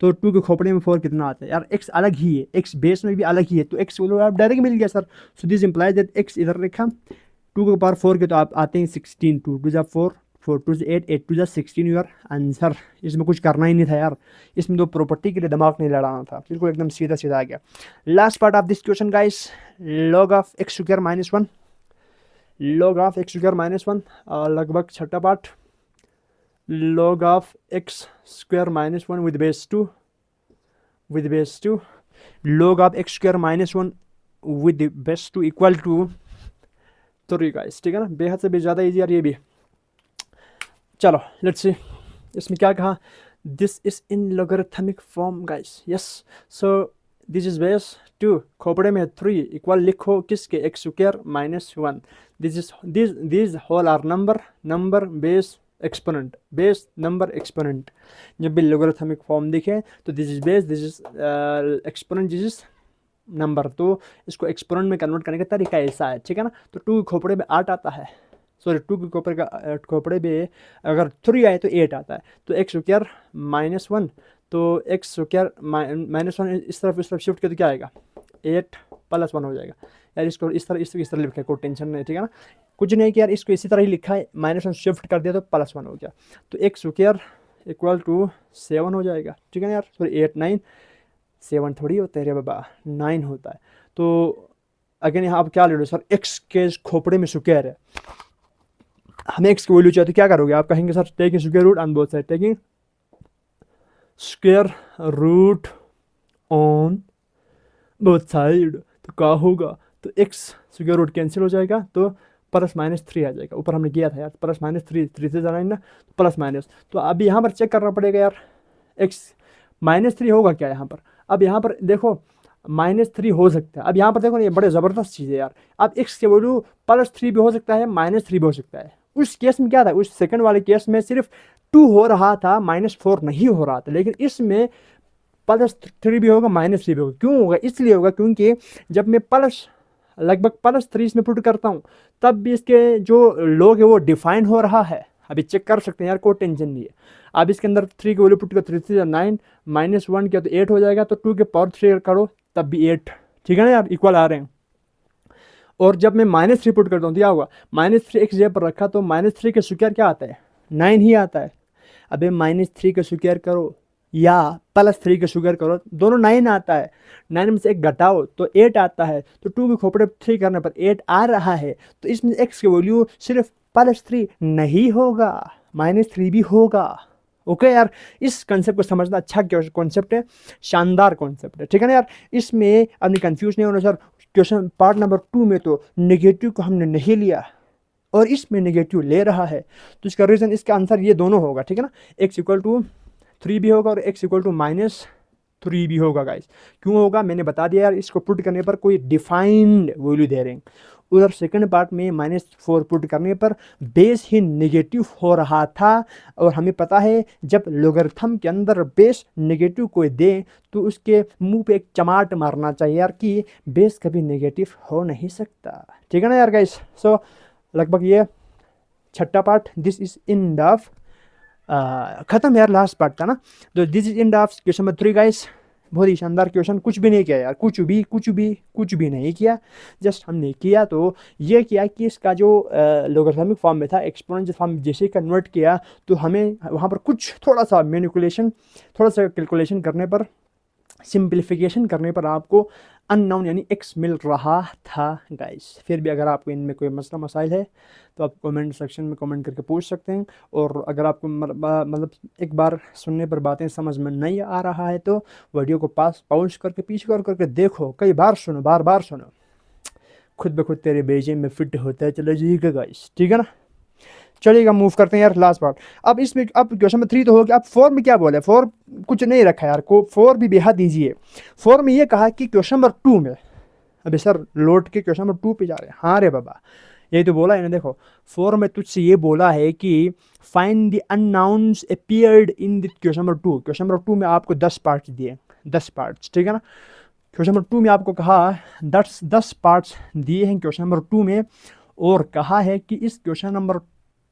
S1: तो 2 के खोपड़े में 4 कितना आता है यार, x अलग ही है, x बेस में भी अलग ही है, तो x वैल्यू आप डायरेक्ट मिल गया sir. So this implies that x इधर लिखा, 2 के पावर 4 के तो आप आते हैं 16, 2 2 जा 4 4 2 जा 8 8 2 जा 16 योर आंसर। इसमें कुछ करना ही नहीं था यार, इसमें तो प्रॉपर्टी के लिए दिमाग नहीं लड़ाना था, बिल्कुल एकदम सीधा आ गया। Last part of this question guys, log of x² - 1, log of x² - 1, लगभग छठा part, log of x² - 1 with base 2, log of x² - 1 with base 2 = 3 guys, ठीक है ना। बेहद से भी ज़्यादा इजी यार ये भी। चलो लेट्स सी, इसमें क्या कहा, this is in logarithmic form guys, yes. So this is base 2, खोपड़े में 3 इक्वल लिखो किसके, x² - 1, this whole are number base exponent, base number exponent. जब भी logarithmic फॉर्म दिखे तो this is base, this is exponent, this is number, तो इसको एक्सपोनेंट में कन्वर्ट करने का तरीका ऐसा है, ठीक है ना। तो 2 खोपड़े में 8 आता है, सॉरी 2 के खोपड़े में अगर 3 आए तो 8 आता है, तो x² - 1, तो x² - 1 इस तरफ शिफ्ट किया तो क्या आएगा, 8 + 1 हो जाएगा यार। इसको इस तरह लिखा है, कोई टेंशन नहीं, ठीक है ना। कुछ नहीं कि यार इसको इसी तरह ही लिखा है, -1 शिफ्ट कर दिया तो +1 हो गया, तो x² = 7 हो जाएगा, ठीक है ना यार। सॉरी 8 9 7 थोड़ी होता है रे बाबा, 9 होता है। तो अगेन यहाँ आप क्या ले लो सर, x के खोपड़े में स्क्वायर है, हमें x की वैल्यू चाहिए तो क्या करोगे आप, कहेंगे sir taking square root on both side, taking square root on both side, तो क्या होगा, तो x स्क्वायर रूट कैंसिल हो जाएगा, तो +-3 आ जाएगा। ऊपर हमने किया था यार, +-3 से जाना है ना, तो +-, तो अभी यहाँ पर चेक करना पड़ेगा यार, x -3 होगा क्या यहाँ पर। अब यहाँ पर देखो -3 हो सकता है, अब यहाँ पर देखो ये बड़े ज़बरदस्त चीज़ है यार। अब x के वैल्यू +3 भी हो सकता है, -3 भी हो सकता है। उस केस में क्या था, उस सेकंड वाले केस में सिर्फ 2 हो रहा था, -4 नहीं हो रहा था, लेकिन इसमें +3 भी होगा, -3 भी होगा। क्यों होगा, इसलिए होगा क्योंकि जब मैं लगभग +3 इसमें पुट करता हूँ, तब भी इसके जो लॉग है वो डिफाइन हो रहा है। अभी चेक कर सकते हैं यार, कोई टेंशन नहीं है। आप इसके अंदर 3 की वैल्यू पुट करो, 3 3 9 -1 किया तो 8 हो जाएगा, तो 2 के पावर 3 करो तब भी 8, ठीक है ना यार, इक्वल आ रहे हैं। और जब मैं -3 पुट करता हूँ तो क्या होगा, -3 एक जगह पर रखा तो -3 का स्क्वायर क्या आता है, 9 ही आता है। अबे -3 का स्क्वायर करो या +3 का स्क्वायर करो, दोनों 9 आता है, 9 में से एक घटाओ तो 8 आता है, तो 2 के खोपड़े 3 करने पर 8 आ रहा है। तो इसमें x की वैल्यू सिर्फ +3 नहीं होगा, -3 भी होगा। ओके यार, इस कॉन्सेप्ट को समझना अच्छा कॉन्सेप्ट है, शानदार कॉन्सेप्ट है, ठीक है ना यार। इसमें अपनी कंफ्यूज नहीं होना सर, क्वेश्चन पार्ट नंबर 2 में तो नेगेटिव को हमने नहीं लिया और इसमें नेगेटिव ले रहा है, तो इसका रीज़न, इसका आंसर ये दोनों होगा, ठीक है ना। x = 3 भी होगा और x = -3 भी होगा गाइस। क्यों होगा मैंने बता दिया यार, इसको पुट करने पर कोई डिफाइंड वैल्यू दे रहे हैं। उधर सेकंड पार्ट में -4 पुट करने पर बेस ही नेगेटिव हो रहा था, और हमें पता है जब लोगरिथम के अंदर बेस नेगेटिव कोई दे तो उसके मुंह पे एक चमाट मारना चाहिए यार कि बेस कभी नेगेटिव हो नहीं सकता, ठीक है ना यार गाइस। सो लगभग ये छठा part, this is end of खत्म यार, लास्ट पार्ट था ना, तो this is end of question number 3 guys. बहुत ही शानदार क्वेश्चन, कुछ भी नहीं किया यार, कुछ भी नहीं किया, जस्ट हमने किया तो ये किया कि इसका जो लोगरिथमिक फॉर्म में था एक्सपोनेंशियल फॉर्म जैसे कन्वर्ट किया तो हमें वहाँ पर कुछ थोड़ा सा मैनिपुलेशन, थोड़ा सा कैलकुलेशन करने पर, सिंप्लीफिकेशन करने पर आपको अननोन यानी x मिल रहा था गाइस। फिर भी अगर आपको इनमें कोई मसला मसाइल है तो आप कमेंट सेक्शन में कमेंट करके पूछ सकते हैं, और अगर आपको मतलब एक बार सुनने पर बातें समझ में नहीं आ रहा है तो वीडियो को पॉज करके पीछे करके देखो, कई बार सुनो, बार बार सुनो, खुद ब खुद तेरे बेजे में फिट होता है, चलो जी गाइस, ठीक है ना। चलिएगा मूव करते हैं यार लास्ट पार्ट। अब इसमें, अब क्वेश्चन नंबर 3 तो हो गया, अब 4 में क्या बोला, 4 कुछ नहीं रखा यार, को 4 भी बेहद दीजिए। 4 में ये कहा कि क्वेश्चन नंबर 2 में, अभी सर लौट के क्वेश्चन नंबर 2 पे जा रहे हैं, हाँ रे बाबा यही तो बोला है ना, देखो 4 में तुझसे ये बोला है कि find the unknowns appeared in the question number 2। Question number 2 में आपको 10 पार्ट्स दिए, 10 पार्ट्स, ठीक है ना। क्वेश्चन नंबर 2 में आपको कहा 10 पार्ट्स दिए हैं क्वेश्चन नंबर 2 में, और कहा है कि इस क्वेश्चन नंबर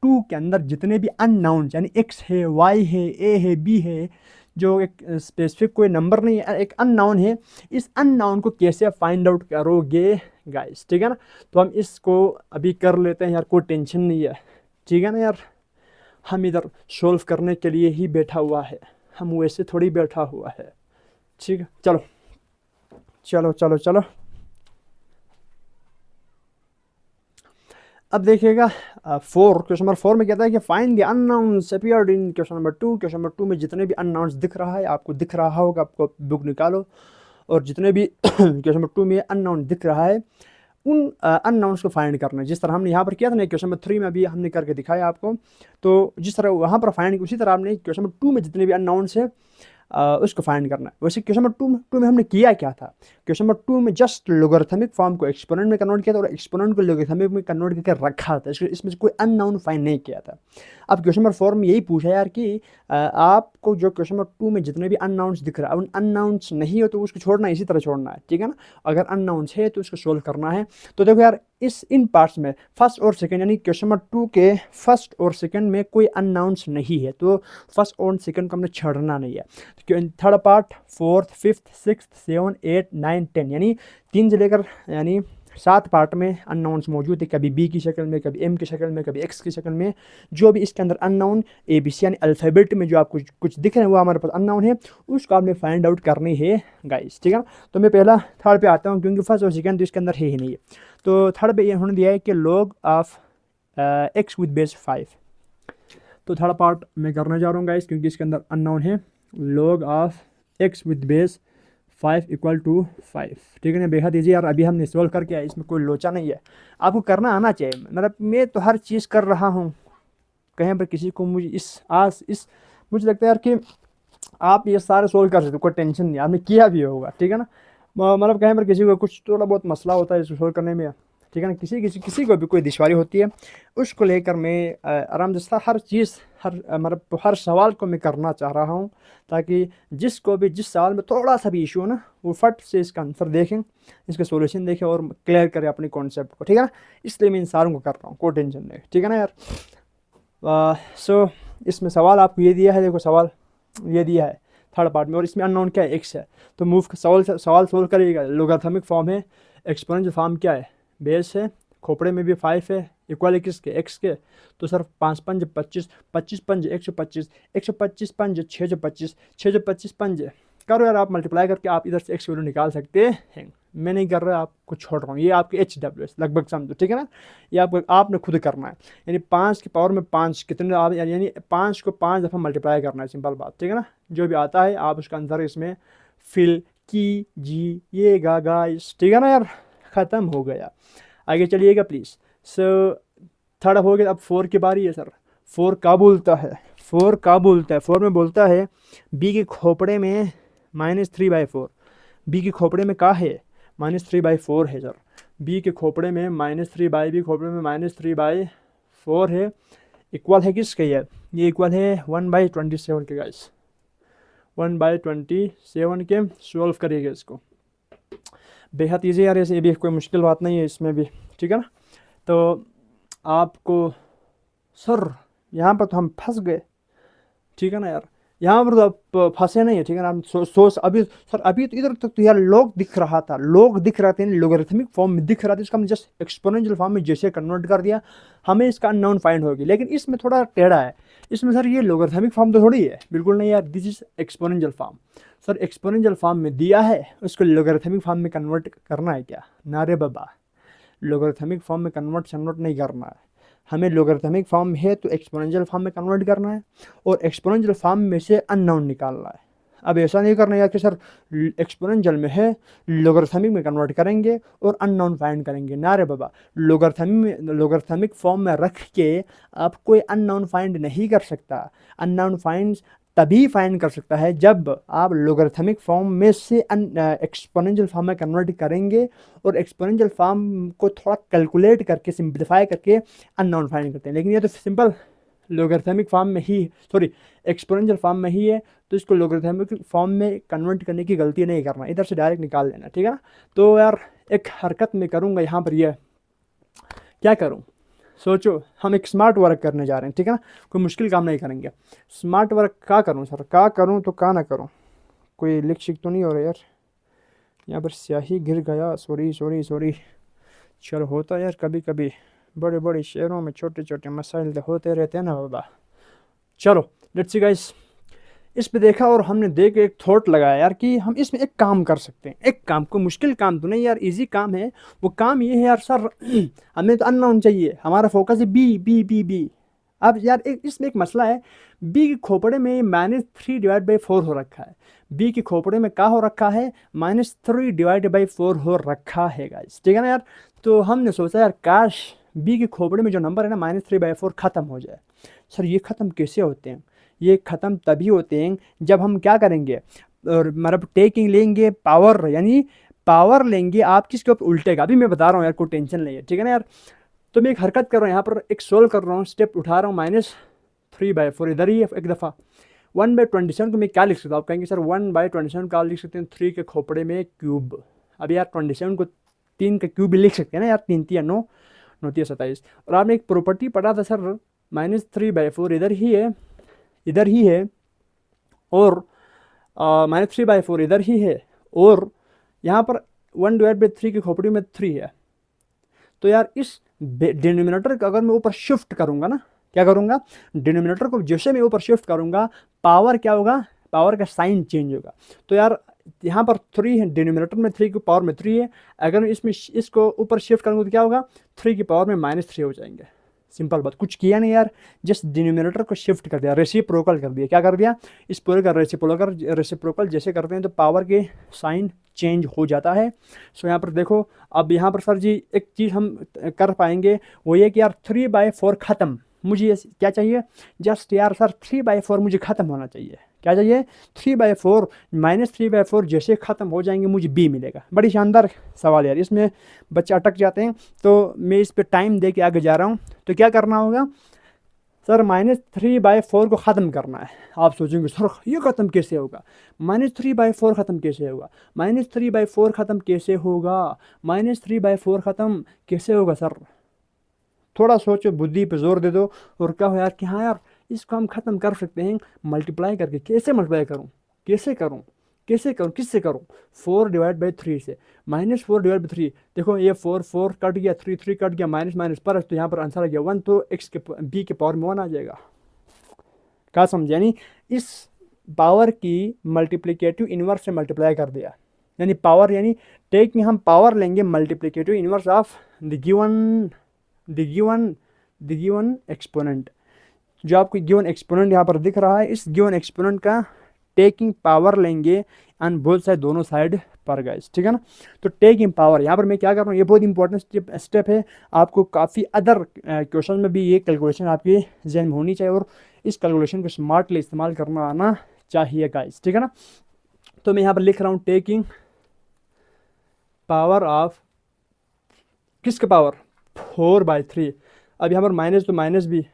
S1: 2 के अंदर जितने भी अननाउन यानी x है, y है, a है, b है, जो एक स्पेसिफिक कोई नंबर नहीं है, एक अननाउन है, इस अननाउन को कैसे फाइंड आउट करोगे गाइस, ठीक है ना। तो हम इसको अभी कर लेते हैं यार, कोई टेंशन नहीं है, ठीक है ना यार। हम इधर सोल्व करने के लिए ही बैठा हुआ है, हम वैसे थोड़ी बैठा हुआ है, ठीक है। चलो चलो चलो चलो, अब देखिएगा 4, क्वेश्चन नंबर 4 में कहता है कि find the unknowns appeared in question number 2। Question number 2 में जितने भी अननाउन्स दिख रहा है, आपको दिख रहा होगा, आपको बुक निकालो और जितने भी क्वेश्चन नंबर 2 में अननाउन दिख रहा है उन अननाउन्स को फाइंड करना है, जिस तरह हमने यहाँ पर किया था ना क्वेश्चन नंबर 3 में, अभी हमने करके दिखाया आपको। तो जिस तरह वहाँ पर फाइंड, उसी तरह आपने क्वेश्चन नंबर 2 में जितने भी अननाउन्स है उसको फाइंड करना है। वैसे क्वेश्चन नंबर 2 में हमने किया क्या था, क्वेश्चन नंबर 2 में जस्ट लोगरिथमिक फॉर्म को एक्सपोनेंट में कन्वर्ट किया था और एक्सपोनेंट को लोगरिथमिक में कन्वर्ट करके रखा था, इसमें कोई अननाउन फाइंड नहीं किया था। अब क्वेश्चन नंबर 4 में यही पूछा यार कि आपको जो क्वेश्चन नंबर 2 में जितने भी अननाउंस दिख रहा है, उन अननाउंस नहीं हो तो उसको छोड़ना है, इसी तरह छोड़ना है, ठीक है ना। अगर अननाउंस है तो उसको सोल्व करना है। तो देखो यार, इन पार्ट्स में फर्स्ट और सेकंड यानी क्वेश्चन नंबर 2 के फर्स्ट और सेकंड में कोई अननाउंस नहीं है, तो फर्स्ट और सेकंड को हमने छोड़ना नहीं है। Third part, 4th, 5th, 6th, 7th, 8th, 9th, 10 यानी 3 से लेकर यानी 7 पार्ट में अननाउंस मौजूद है, कभी बी की शक्ल में, कभी एम की शक्ल में, कभी एक्स की शक्ल में। जो भी इसके अंदर अननाउन ABC यानी अल्फ़ाबेट में जो आपको कुछ दिख रहे हैं वो हमारे पास अननाउन है, उसको आपने फाइंड आउट करनी है गाइस, ठीक है ना। तो मैं पहला थर्ड पे आता हूँ, क्योंकि फर्स्ट और सेकंड तो इसके अंदर है ही नहीं है। तो थर्ड पे ये उन्होंने दिया है कि log of x with base 5। तो थर्ड पार्ट मैं करने जा रहा हूँ गाइस, क्योंकि इसके अंदर अननाउन है। log of x with base 5 = 5, ठीक है ना। बेहद ईजी यार, अभी हमने सॉल्व करके आए, इसमें कोई लोचा नहीं है, आपको करना आना चाहिए। मतलब मैं तो हर चीज़ कर रहा हूँ, कहीं पर किसी को मुझे मुझे लगता है यार कि आप ये सारे सोल्व कर सकते हो, कोई टेंशन नहीं, आपने किया भी होगा, ठीक है ना। मतलब कहीं पर किसी को कुछ थोड़ा बहुत मसला होता है इसको सोल्व करने में, ठीक है ना। किसी को भी कोई दुश्वारी होती है, उसको लेकर मैं आराम से हर चीज़ मतलब हर सवाल को मैं करना चाह रहा हूँ, ताकि जिसको भी जिस सवाल में थोड़ा सा भी इशू हो ना, वो फट से इसका आंसर देखें, इसका सोल्यूशन देखें और क्लियर करें अपने कॉन्सेप्ट को, ठीक है ना। इसलिए मैं इन सारों को कर रहा हूँ, कोई टेंशन नहीं, ठीक है ना यार। सो इसमें सवाल आपको ये दिया है, देखो सवाल ये दिया है थर्ड पार्ट में, और इसमें अननोन क्या है, एक्स है। तो मूव सवाल सोल्व करिएगा। लोगरिथमिक फॉर्म है, एक्सपोनेंशियल फॉर्म क्या है, बेस है, खोपड़े में भी 5 है, इक्वल है किसके, एक्स के। तो सर 5 पंज 25, 25 पंज 125, 125 पंज 625, 625 पंज करो यार, आप मल्टीप्लाई करके आप इधर से एक्स वैल्यू निकाल सकते हैं। मैं नहीं कर रहा, आपको छोड़ रहा हूँ, ये आपके HWS लगभग समझो, ठीक है ना। ये आपने खुद करना है, यानी 5 की पावर में 5 कितने आप, यानी 5 को 5 दफ़ा मल्टीप्लाई करना है, सिंपल बात, ठीक है ना। जो भी आता है आप उसका आंसर इसमें फिल कीजिएगा गाइस, ठीक है ना यार। ख़त्म हो गया, आगे चलिएगा प्लीज़। सो थर्ड हो गया, अब 4 की बारी है सर। 4 का बोलता है, 4 में बोलता है बी के खोपड़े में -3/4। बी के खोपड़े में का है, -3/4 है सर। बी के खोपड़े में बी खोपड़े में -3/4 है, इक्वल है किसके, ये इक्वल है 1/27 के गाइस, 1/27 के। सॉल्व करिएगा इसको, बेहद ईजी यार, ये भी कोई मुश्किल बात नहीं है इसमें भी, ठीक है ना। तो आपको सर यहाँ पर तो हम फंस गए, ठीक है ना यार, यहाँ पर तो आप फंसे नहीं है, ठीक है ना। सोच अभी सर, अभी तो इधर तक तो यार लोग दिख रहा था, लोगरिथमिक फॉर्म में दिख रहा था, इसका हमने जस्ट एक्सपोनेंशियल फॉर्म में जैसे कन्वर्ट कर दिया, हमें इसका अननोन फाइंड होगी। लेकिन इसमें थोड़ा टेढ़ा है, इसमें सर ये लोगरिथमिक फॉर्म तो थोड़ी है, बिल्कुल नहीं यार, this is exponential form. Sir exponential form में दिया है, उसको लोगरिथमिक फॉर्म में कन्वर्ट करना है क्या, नारे बाबा, लोगरिथमिक फॉर्म में कन्वर्ट नहीं करना है हमें। लोगरिथमिक फॉर्म है तो एक्सपोनेंशियल फॉर्म में कन्वर्ट करना है, और एक्सपोनेंशियल फॉर्म में से अननोन निकालना है। अब ऐसा नहीं करना यार कि सर एक्सपोनेंशियल में है, लोगरिथमिक में कन्वर्ट करेंगे और अननोन फाइंड करेंगे, ना रे बाबा। लोगरिथमिक फॉर्म में रख के आप कोई अननोन फाइंड नहीं कर सकता। अननोन फाइंड तभी फाइंड कर सकता है जब आप लोगरिथमिक फॉर्म में से एक्सपोनेंशियल फॉर्म में कन्वर्ट करेंगे, और एक्सपोनेंशियल फॉर्म को थोड़ा कैलकुलेट करके सिंप्लीफाई करके अननोन फाइंड करते हैं। लेकिन ये तो सिंपल लोगरिथमिक फॉर्म में ही, सॉरी एक्सपोनेंशियल फॉर्म में ही है, तो इसको लोगरिथमिक फॉर्म में कन्वर्ट करने की गलती नहीं करना, इधर से डायरेक्ट निकाल लेना, ठीक है ना। तो यार एक हरकत मैं करूँगा यहाँ पर, यह क्या करूँ, सोचो, हम एक स्मार्ट वर्क करने जा रहे हैं, ठीक है ना, कोई मुश्किल काम नहीं करेंगे। स्मार्ट वर्क क्या करूं सर, क्या करूं तो क्या ना करूं, कोई लिख शिक तो नहीं हो रहा यार, यहाँ पर स्याही गिर गया, सॉरी। चलो होता है यार, कभी कभी बड़े बड़े शहरों में छोटे छोटे मसाइल तो होते रहते हैं ना बाबा। चलो लेट्स सी गाइस, इस पे देखा और हमने देख के एक थॉट लगाया यार कि हम इसमें एक काम कर सकते हैं, एक काम, कोई मुश्किल काम तो नहीं यार, इजी काम है। वो काम ये है यार सर, हमें तो अननोन चाहिए, हमारा फोकस है बी। अब यार इसमें एक मसला है, बी के खोपड़े में -3/4 हो रखा है, बी के खोपड़े में क्या हो रखा है, -3/4 हो रखा है गाइस, ठीक है ना यार। तो हमने सोचा यार काश बी के खोपड़े में जो नंबर है ना -3/4 ख़त्म हो जाए। सर ये ख़त्म कैसे होते हैं, ये ख़त्म तभी होते हैं जब हम क्या करेंगे, और मतलब टेकिंग लेंगे पावर, यानी पावर लेंगे आप किसके ऊपर, उल्टेगा। अभी मैं बता रहा हूँ यार, कोई टेंशन नहीं है, ठीक है ना यार। तो मैं एक हरकत कर रहा हूँ यहाँ पर, एक सोल्व कर रहा हूँ, स्टेप उठा रहा हूँ, -3/4 इधर ही है एक दफ़ा। 1/27 को मैं क्या लिख सकता हूँ, आप कहेंगे सर 1/27 का लिख सकते हैं 3 के खोपड़े में क्यूब। अब यार 27 को 3 का क्यूब भी लिख सकते हैं ना यार, 3 3 9 9 3 27। और आपने एक प्रॉपर्टी पढ़ा था सर, -3/4 इधर ही है और -3/4 इधर ही है, और यहाँ पर 1/3 की खोपड़ी में 3 है। तो यार इस डिनोमिनेटर का अगर मैं ऊपर शिफ्ट करूँगा ना, क्या करूँगा, डिनोमिनेटर को जैसे मैं ऊपर शिफ्ट करूँगा, पावर क्या होगा, पावर का साइन चेंज होगा। तो यार यहाँ पर 3 है, डिनोमिनेटर में 3 की पावर में 3 है, अगर मैं इसको ऊपर शिफ्ट करूँगा तो क्या होगा, 3 की पावर में -3 हो जाएंगे। सिंपल बात, कुछ किया नहीं यार, जस्ट डिनोमिनेटर को शिफ्ट कर दिया, रेसिप्रोकल कर दिया। क्या कर दिया, इस पूरे का रेसिप्रोकल जैसे करते हैं तो पावर के साइन चेंज हो जाता है। सो यहाँ पर देखो, अब यहाँ पर सर जी एक चीज़ हम कर पाएंगे, वो ये कि यार 3/4 ख़त्म, मुझे क्या चाहिए, जस्ट यार सर 3/4 मुझे ख़त्म होना चाहिए। क्या चाहिए, 3/4 -3/4 जैसे ख़त्म हो जाएंगे मुझे b मिलेगा। बड़ी शानदार सवाल यार, इसमें बच्चे अटक जाते हैं। तो मैं इस पे टाइम दे के आगे जा रहा हूँ। तो क्या करना होगा सर, -3/4 को ख़त्म करना है। आप सोचेंगे सर ये ख़त्म कैसे होगा, -3/4 ख़त्म कैसे होगा, -3/4 ख़त्म कैसे होगा, -3/4 ख़त्म कैसे होगा सर, थोड़ा सोचो, बुद्धि पे जोर दे दो और कहो यार कि हाँ यार इसको हम ख़त्म कर सकते हैं मल्टीप्लाई करके। कैसे मल्टीप्लाई करूँ, कैसे करूँ, कैसे करूँ, किससे करूँ, 4/3 से, -4/3। देखो ये 4 कट गया, 3 कट गया, माइनस माइनस प्लस, तो यहाँ पर आंसर आ गया 1, तो एक्स के बी के पावर में 1 आ जाएगा। क्या समझे, यानी इस पावर की मल्टीप्लिकेटिव इन्वर्स से मल्टीप्लाई कर दिया, यानी पावर, यानी टेक में हम पावर लेंगे multiplicative inverse of the given exponent. जो आपको गिवन एक्सपोनेंट यहाँ पर दिख रहा है, इस गिवन एक्सपोनेंट का टेकिंग पावर लेंगे ऑन बोथ साइड, दोनों साइड पर गाइस, ठीक है ना। तो टेकिंग पावर यहाँ पर मैं क्या कर रहा हूँ, ये बहुत इंपॉर्टेंट स्टेप है। आपको काफ़ी अदर क्वेश्चन में भी ये कैलकुलेशन आपके जहन में होनी चाहिए और इस कैलकुलेशन को स्मार्टली इस्तेमाल करना आना चाहिए गाइस, ठीक है ना। तो मैं यहाँ पर लिख रहा हूँ टेकिंग पावर ऑफ किसका पावर, 4/3। अब यहाँ पर माइनस तो माइनस भी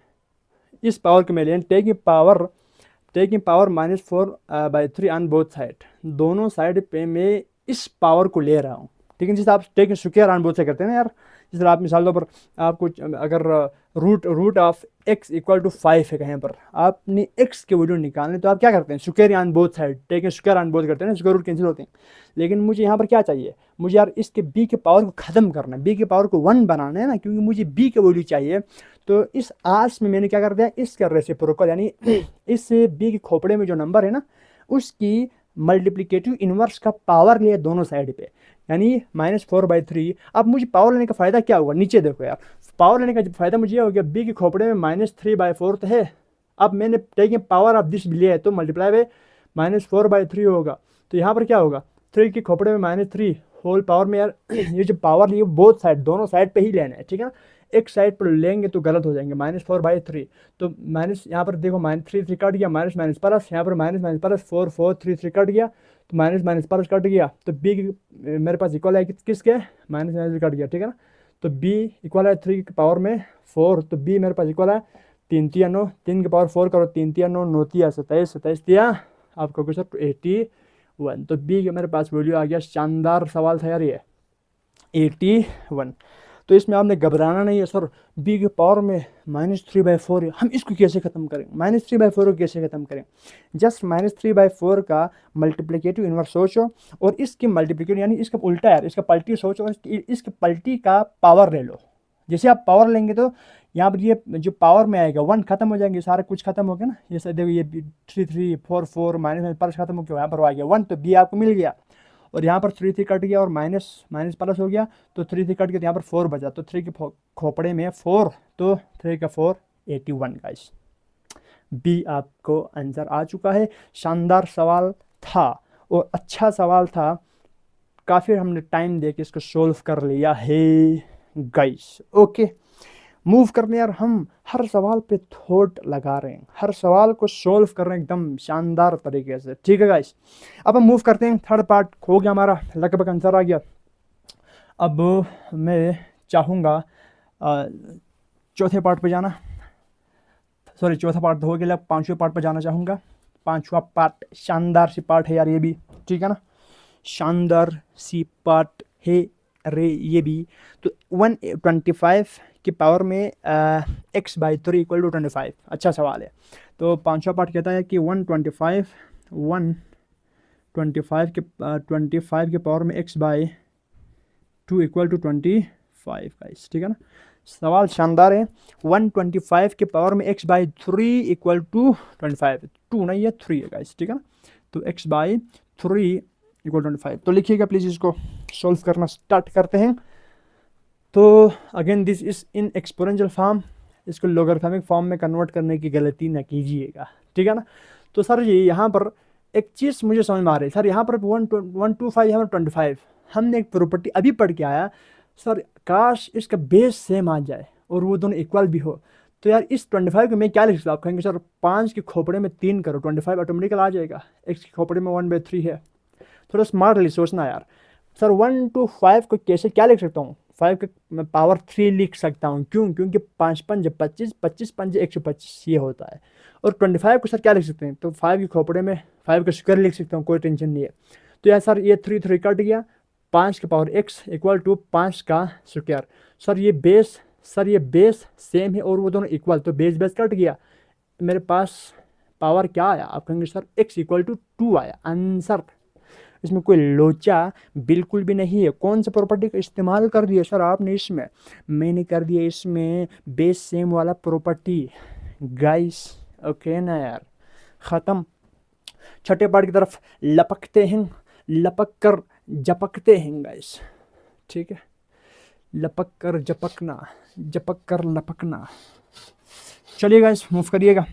S1: इस पावर के में लें, taking power -4/3 on both side, दोनों साइड पे मैं इस पावर को ले रहा हूँ, ठीक है। जैसे आप taking square on both side करते हैं ना यार, जिस तरह आप मिसाल तौर पर आपको अगर रूट ऑफ x = 5 है, कहीं पर आपने x के वैल्यू निकालने, तो आप क्या करते हैं, square on both side, taking square on both करते हैं ना, स्क्वायर रूट कैंसिल होते हैं। लेकिन मुझे यहाँ पर क्या चाहिए, मुझे यार इसके b के पावर को ख़त्म करना है, b के पावर को 1 बनाना है ना, क्योंकि मुझे b के वैल्यू चाहिए। तो इस आस में मैंने क्या कर दिया, इसका रेसिप्रोकल, यानी इस b के खोपड़े में जो नंबर है ना, उसकी मल्टीप्लिकेटिव इन्वर्स का पावर लिया दोनों साइड पे, यानी -4/3। अब मुझे पावर लेने का फ़ायदा क्या होगा, नीचे देखो यार, पावर लेने का फ़ायदा मुझे ये हो गया, b के खोपड़े में -3/4 तो है। अब मैंने टेकिंग पावर ऑफ दिस भी लिया है, तो मल्टीप्लाई बाय -4/3 होगा। तो यहाँ पर क्या होगा, 3 के खोपड़े में -3 होल पावर में यार ये जो पावर लिए बोथ साइड, दोनों साइड पे ही लेना है, ठीक है ना। एक साइड पर लेंगे तो गलत हो जाएंगे, -4/3। तो माइनस यहाँ पर देखो, -3 कट गया, माइनस माइनस प्लस, यहाँ पर माइनस माइनस प्लस, 4 कट गया, तो माइनस माइनस प्लस कट गया, तो b मेरे पास इक्वल है किसके, माइनस माइनस कट गया, ठीक है ना। तो b इक्वल है 3 की पावर में 4, तो b मेरे पास इक्वल है 3 3 9, 3 की पावर 4 करो, 3 3 9 9 3 27, 27 दिया आपको क्वेश्चन 81। तो b के मेरे पास वैल्यू आ गया। शानदार सवाल था यार ये, 81। तो इसमें आपने घबराना नहीं है, सर b के पावर में -3/4 है, हम इसको कैसे ख़त्म करें, -3/4 को कैसे ख़त्म करें। जस्ट -3/4 का मल्टीप्लिकेटिव इन्वर्स सोचो और इसकी मल्टीप्लिकेटिव, यानी इसका उल्टा यार, इसका पलटी सोचो और इसके पलटी का पावर ले लो। जैसे आप पावर लेंगे तो यहाँ पर ये जो पावर में आएगा 1 खत्म हो जाएंगे, सारा कुछ खत्म हो गया ना। ये देखो, ये 3 3 4 4 माइनस प्लस खत्म हो गया, यहाँ पर आ गया 1, तो b आपको मिल गया। और यहाँ पर 3 3 कट गया और माइनस माइनस प्लस हो गया, तो 3 3 कट गया, तो यहाँ पर 4 बचा, तो 3 के खोपड़े में 4, तो 3 का 4 81 गाइस। बी आपको आंसर आ चुका है। शानदार सवाल था और अच्छा सवाल था, काफ़ी हमने टाइम दे के इसको सोल्व कर लिया है गाइस। ओके, मूव करने यार, हम हर सवाल पे थॉट लगा रहे हैं, हर सवाल को सोल्व कर रहे हैं एकदम शानदार तरीके से, ठीक है गाइस। अब हम मूव करते हैं, थर्ड पार्ट हो गया हमारा, लगभग आंसर आ गया। अब मैं चाहूँगा चौथे पार्ट पे जाना, सॉरी चौथा पार्ट तो हो गया, पांचवें पार्ट पे जाना चाहूँगा। पांचवा पार्ट शानदार सी पार्ट है यार ये भी, ठीक है ना, शानदार सी पार्ट है रे ये भी। तो 125 की पावर में x/3 = 25, अच्छा सवाल है। तो पांचवा पार्ट कहता है कि 125 के पावर में x/2 = 25 गाइस, ठीक है ना। सवाल शानदार है। 125 के पावर में x/3 = 25, 2 नहीं है 3 है गाइस, ठीक है ना। तो x/3 = 25, तो लिखिएगा प्लीज़, इसको सॉल्व करना स्टार्ट करते हैं। तो again this is in exponential form, इसको लोगरिथमिक फॉर्म में कन्वर्ट करने की गलती न कीजिएगा, ठीक है ना। तो सर ये यहाँ पर एक चीज़ मुझे समझ में आ रही है, सर यहाँ पर 125 यहाँ पर 25, हमने एक प्रॉपर्टी अभी पढ़ के आया, सर काश इसका बेस सेम आ जाए और वो दोनों इक्वल भी हो, तो यार इस 25 को मैं क्या लिख सकता हूँ? आप कहेंगे सर 5 के खोपड़े में 3 करो, 25 ऑटोमेटिकल आ जाएगा। x के खोपड़े में 1/3 है। थोड़ा स्मार्टली सोचना यार। सर 1 to 5 को कैसे क्या लिख सकता हूँ? 5 के मैं पावर 3 लिख सकता हूँ। क्यों? क्योंकि 5 5 25, 25 5 125 ये होता है। और 25 को सर क्या लिख सकते हैं? तो 5 के खोपड़े में 5 का स्क्वायर लिख सकता हूँ, कोई टेंशन नहीं है। तो यार सर ये 3 3 कट गया, 5 के पावर x इक्वल टू 5 का स्क्वायर। सर ये बेस सेम है और वो दोनों इक्वल, तो बेस बेस कट गया, मेरे पास पावर क्या आया? आप कहेंगे सर x इक्वल टू 2 आया आंसर। इसमें कोई लोचा बिल्कुल भी नहीं है। कौन सा प्रॉपर्टी का इस्तेमाल कर दिया सर आपने इसमें? मैंने कर दिया इसमें बेस सेम वाला प्रॉपर्टी गाइस। ओके ना यार, ख़त्म। छठे पार्ट की तरफ लपकते हैं, लपक कर जपकते हैं गाइस, ठीक है। लपक कर जपकना, जपक कर लपकना। चलिए गाइस मूव करिएगा,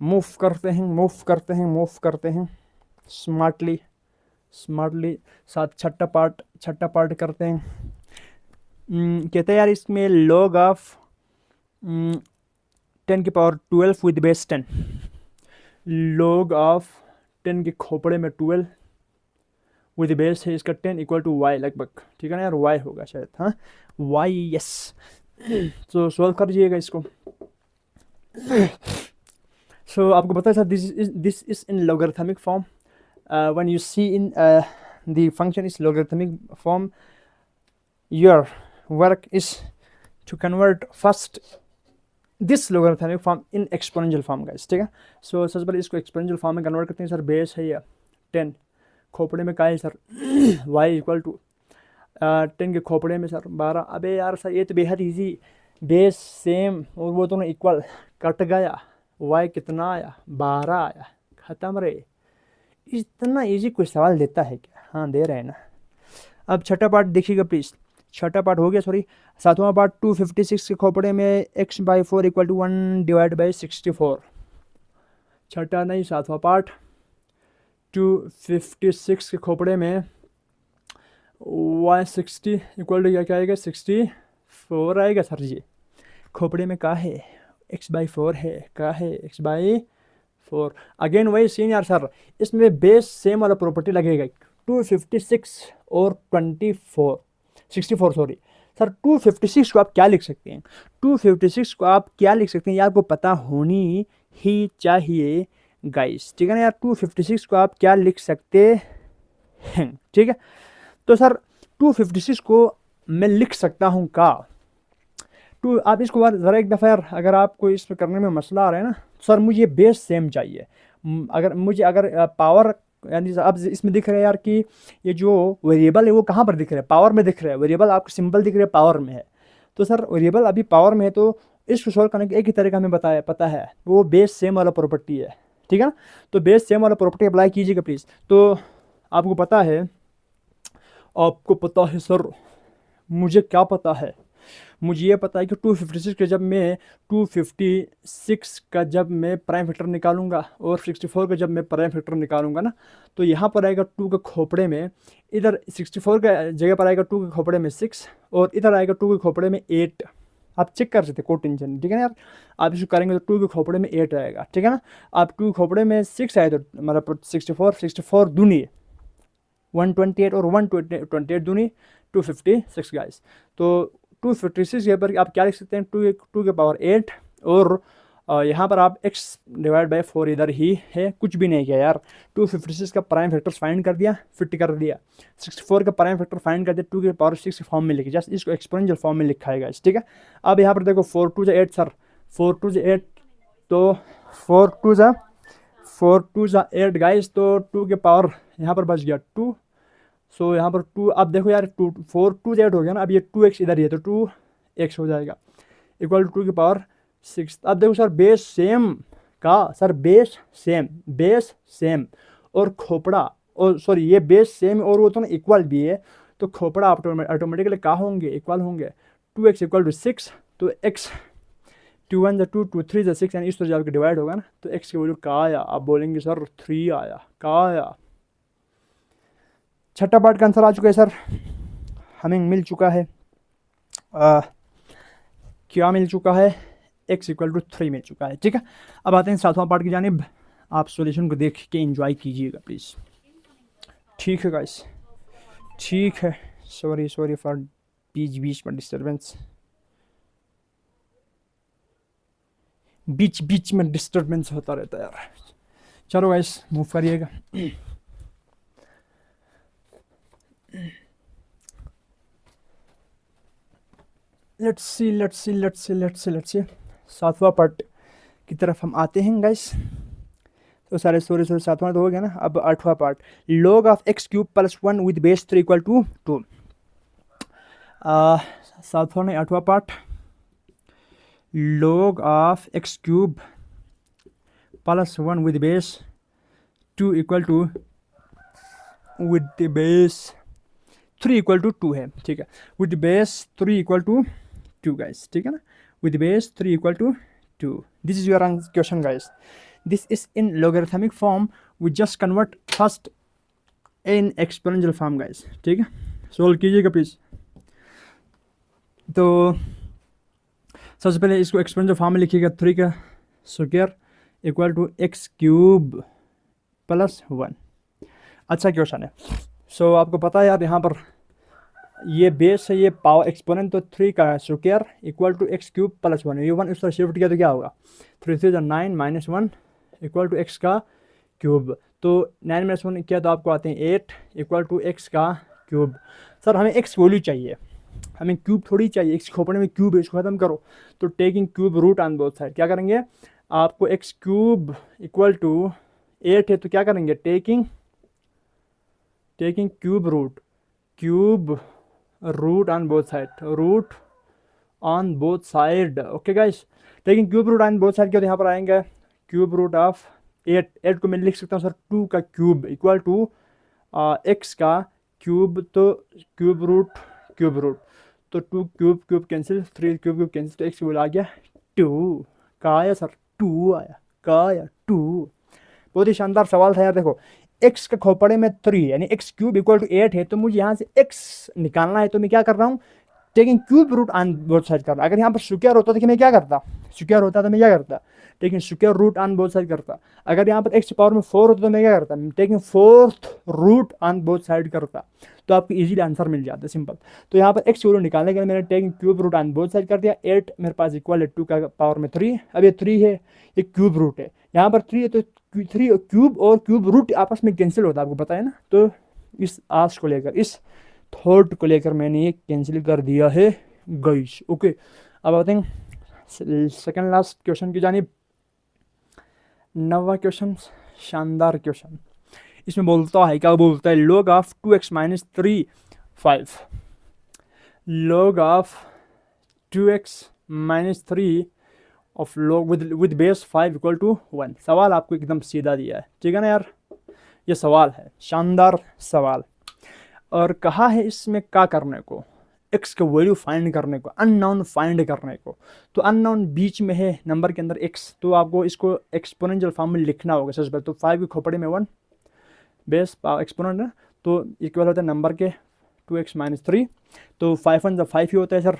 S1: मूव करते हैं, मूव करते हैं, मूव करते हैं स्मार्टली, स्मार्टली। साथ छठा पार्ट करते हैं। कहते हैं यार इसमें log ऑफ 10 की power 12 with base 10, log of 10 के खोपड़े में 12 विद बेस है इसका 10 इक्वल टू y लगभग, ठीक है ना यार, y होगा शायद, हाँ y, यस। तो सॉल्व कर दीजिएगा इसको। सो आपको पता है sir this is in logarithmic form. When you see in the function is logarithmic form, your work is to convert first this logarithmic form in exponential form guys, ठीक है। सो सबसे पहले इसको एक्सपोनेंशियल फॉर्म में कन्वर्ट करते हैं sir. Base है या 10, खोपड़े में क्या है सर y इक्वल टू 10 के खोपड़े में सर 12। अबे यार सर ये तो बेहद इजी, बेस सेम और वो दोनों इक्वल, कट गया, y कितना आया? 12 आया, ख़त्म रे। इतना इजी कोई सवाल देता है क्या? हाँ दे रहे हैं ना। अब छठा पार्ट देखिएगा प्लीज़, छठा पार्ट हो गया, सॉरी सातवां पार्ट। 256 के खोपड़े में x/4 equal to 1 divide by 64। छठा नहीं सातवां पार्ट। 256 के खोपड़े में 160 इक्वल टू क्या आएगा? 64 आएगा सर जी। खोपड़े में क्या है? x/4 है, क्या है? x/4। अगेन वही सीन यार सर, इसमें बेस सेम वाला प्रॉपर्टी लगेगा। 256 और 64 सॉरी सर। 256 को आप क्या लिख सकते हैं? 256 को आप क्या लिख सकते हैं? ये आपको पता होनी ही चाहिए गाइस, ठीक है ना यार। 256 को आप क्या लिख सकते हैं, ठीक है। तो सर 256 को मैं लिख सकता हूँ का आप इसको ज़रा एक दफ़ा यार, अगर आपको इस पर करने में मसला आ रहा है ना, सर मुझे बेस सेम चाहिए। अगर पावर यानी अब इसमें दिख रहा है यार कि ये जो वेरिएबल है वो कहाँ पर दिख रहा है? पावर में दिख रहा है। वेरिएबल आपको सिंबल दिख रहा है पावर में है, तो सर वेरिएबल अभी पावर में है, तो इसको सॉल्व करने का एक ही तरीका हमें पता है, वो बेस सेम वाला प्रॉपर्टी है, ठीक है ना। तो बेस सेम वाला प्रॉपर्टी अप्लाई कीजिएगा प्लीज़। तो आपको पता है सर, मुझे क्या पता है? मुझे ये पता है कि 256 के जब मैं 256 का जब मैं प्राइम फैक्टर निकालूंगा और 64 का जब मैं प्राइम फैक्टर निकालूंगा ना, तो यहाँ पर आएगा 2 के खोपड़े में, इधर 64 का जगह पर आएगा 2 के खोपड़े में 6 और इधर आएगा 2 के खोपड़े में 8। आप चेक कर सकते, कोई टेंशन नहीं, ठीक है ना यार। आप इसको करेंगे तो 2 के खोपड़े में 8 आएगा, ठीक है ना। आप 2 के खोपड़े में 6 आए तो मतलब 64 दूनी 128 और 128 दूनी 256 गाइस। तो 256 यहाँ पर आप क्या लिख सकते हैं? 2 के पावर 8 और यहाँ पर आप x डिवाइड बाई 4 इधर ही है, कुछ भी नहीं किया यार। 256 का प्राइम फैक्टर फाइंड कर दिया, फिट कर दिया। 64 का प्राइम फैक्टर फाइंड कर दिया, 2 के पावर 6 फॉर्म में लिखिए, जस्ट इसको एक्सपोनेंशियल फॉर्म में लिखा है, ठीक है। अब यहाँ पर देखो 4 2 8 सर, 4 2 8, तो 4 2 8 गाइस, तो 2 के पावर यहाँ पर बच गया 2। सो यहाँ पर 2, अब देखो यार 4 2 8 हो गया ना, अब ये 2x इधर ही है तो 2x हो जाएगा इक्वल टू 2 की पावर 6। अब देखो सर बेस सेम का, सर बेस सेम और खोपड़ा, और सॉरी ये बेस सेम और वो तो ना इक्वल भी है, तो खोपड़ा ऑटोमेटिकली क्या होंगे? इक्वल होंगे। 2x इक्वल टू 6, तो x 2 1 2 2 3 6 यानी इस तरह जब डिवाइड होगा ना, तो x की वैल्यू क्या आया? आप बोलेंगे सर 3 आया, क्या आया? छठा पार्ट का आंसर आ चुका है सर, हमें मिल चुका है। क्या मिल चुका है, x इक्वल टू 3 मिल चुका है। ठीक है, अब आते हैं सातवां पार्ट की जानिब। आप सॉल्यूशन को देख के एंजॉय कीजिएगा प्लीज़। ठीक है गाइस, ठीक है, सॉरी फॉर बीच बीच में डिस्टर्बेंस, बीच बीच में डिस्टर्बेंस होता रहता है यार। चलो गाइस मूव करिएगा। लेट्स सी सातवां पार्ट की तरफ हम आते हैं गाइस। तो सारे सॉरी सातवां तो हो गया ना। अब आठवां part, log of x cube plus 1 with base 3 equal to 2। सातवां नहीं आठवां part, log of x cube plus 1 with base 2 equal to with base 3 equal to 2 है। ठीक है, with base 3 equal to 2 guys. ठीक है ना, with base 3 equal to 2। This is your question guys. This is in logarithmic form, we just convert first in exponential form guys. ठीक है, solve कीजिएगा please. तो सबसे पहले इसको एक्सपोनेंशियल फॉर्म में लिखिएगा, 3 का square equal to x cube plus 1। अच्छा क्वेश्चन है। सो आपको पता है यार, यहाँ पर ये बेस है, ये पावर एक्सपोनेंट, तो 3 का square equal to x cube plus 1। ये 1 इस तरह शिफ्ट किया तो क्या होगा, 3 3 9 माइनस 1 इक्वल टू एक्स का क्यूब। तो 9 माइनस 1 किया तो आपको आते हैं 8 इक्वल टू एक्स का क्यूब। सर हमें एक्स वैल्यू चाहिए, हमें क्यूब थोड़ी चाहिए। एक्स खोपड़े में क्यूब है, इसको खत्म करो। तो taking cube root on both side, क्या करेंगे, आपको एक्स क्यूब इक्वल टू 8 है तो क्या करेंगे, taking cube root on both side, root on both side. Okay guys, taking cube root on both side क्या, तो यहाँ पर आएंगे क्यूब रूट ऑफ 8 को मैं लिख सकता हूँ सर 2 का क्यूब इक्वल टू एक्स का क्यूब। तो क्यूब रूट तो 2 क्यूब कैंसिल, 3 क्यूब कैंसिल, तो एक्स बोला आ गया 2। कहा आया सर, 2 आया, कहा आया 2। बहुत ही शानदार सवाल था यार। देखो एक्स का खोपड़े में 3 यानी एक्स क्यूब इक्वल टू 8 है, तो मुझे यहाँ से एक्स निकालना है। तो मैं क्या कर रहा हूँ, taking cube root on both side कर रहा हूँ। अगर यहाँ पर स्क्वायर होता तो मैं क्या करता, taking square root on both side करता। अगर यहाँ पर एक्स पावर में 4 होता तो मैं क्या करता, taking fourth root on both side करता। तो आपको इजीली आंसर मिल जाता है, सिंपल। तो यहाँ पर एक्स वैल्यू निकालने के लिए मैंने taking cube root on both side कर दिया। 8 मेरे पास इक्वल है 2 का पावर में 3। अब ये 3 है, ये क्यूब रूट है, यहाँ पर 3 है तो 3 क्यूब और क्यूब रूट आपस में कैंसिल होता है, आपको पता है ना। तो इस आस को लेकर, इस थॉट को लेकर मैंने ये कैंसिल कर दिया है गाइस। ओके, अब आते हैं सेकंड लास्ट क्वेश्चन की जानिब। 9वां क्वेश्चन, शानदार क्वेश्चन। इसमें बोलता है, क्या बोलता है, log of 2x minus 3 5। log of 2x minus 3 of log with base 5 equal to 1। सवाल आपको एकदम सीधा दिया है, ठीक है ना यार। ये सवाल है, शानदार सवाल। और कहा है इसमें क्या करने को, एक्स का वैल्यू फाइंड करने को, अननोन फाइंड करने को। तो अननोन बीच में है नंबर के अंदर एक्स, तो आपको इसको एक्सपोनेंशियल फॉर्म में लिखना होगा सबसे पहले। तो 5 के खोपड़े में 1 बेस एक्सपोनेंट है, तो इक्वल होता है नंबर के 2x माइनस 3। तो 5 1 जब 5 ही होता है सर,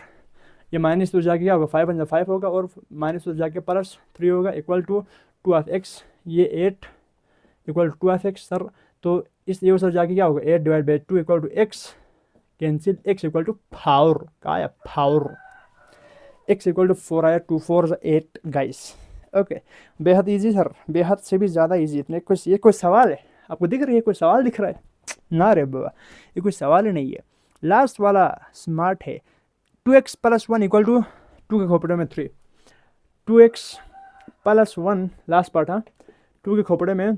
S1: ये माइनस तो जाके क्या होगा, 5 1 जब 5 होगा और माइनस तो जाके प्लस 3 होगा इक्वल टू 2 ऑफ एक्स। ये 8 equal to 2 of x sir. तो इस ये सर जाके क्या होगा, 8 divide by 2 equal to x cancel, x equal to 4 का आया 4, एक्स इक्वल टू 4 आया, 2 4 8 गाइस। ओके, बेहद इजी सर, बेहद से भी ज़्यादा इजी। इतने ये कोई सवाल है, आपको दिख रही है कोई सवाल दिख रहा है ना रे बाबा, ये कोई सवाल ही नहीं है। लास्ट वाला स्मार्ट है, 2x प्लस 1 इक्वल टू 2 के खोपड़े में 3, 2x प्लस 1 लास्ट पार्ट। हाँ, 2 के खोपड़े में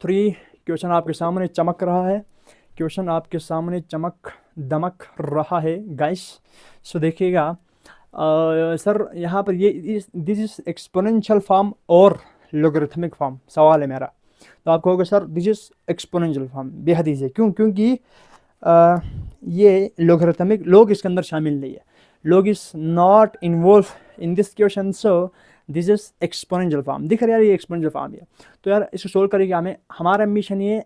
S1: 3। क्वेश्चन आपके सामने चमक रहा है, क्वेश्चन आपके सामने चमक दमक रहा है गाइस। सो देखिएगा सर, यहाँ पर ये दिस इज एक्सपोनेंशियल फॉर्म और लोगरिथमिक फॉर्म सवाल है मेरा। तो आपको होगा sir this is exponential form, बेहद ईजी है। क्योंकि ये लोगरिथमिक, लोग इसके अंदर शामिल नहीं है, लोग is not involve in this question. So this is exponential form. दिख रहा है यार, ये एक्सपोनेंशियल फॉर्म है। तो यार इसको सोल्व करेंगे हमें, हमारा मिशन ये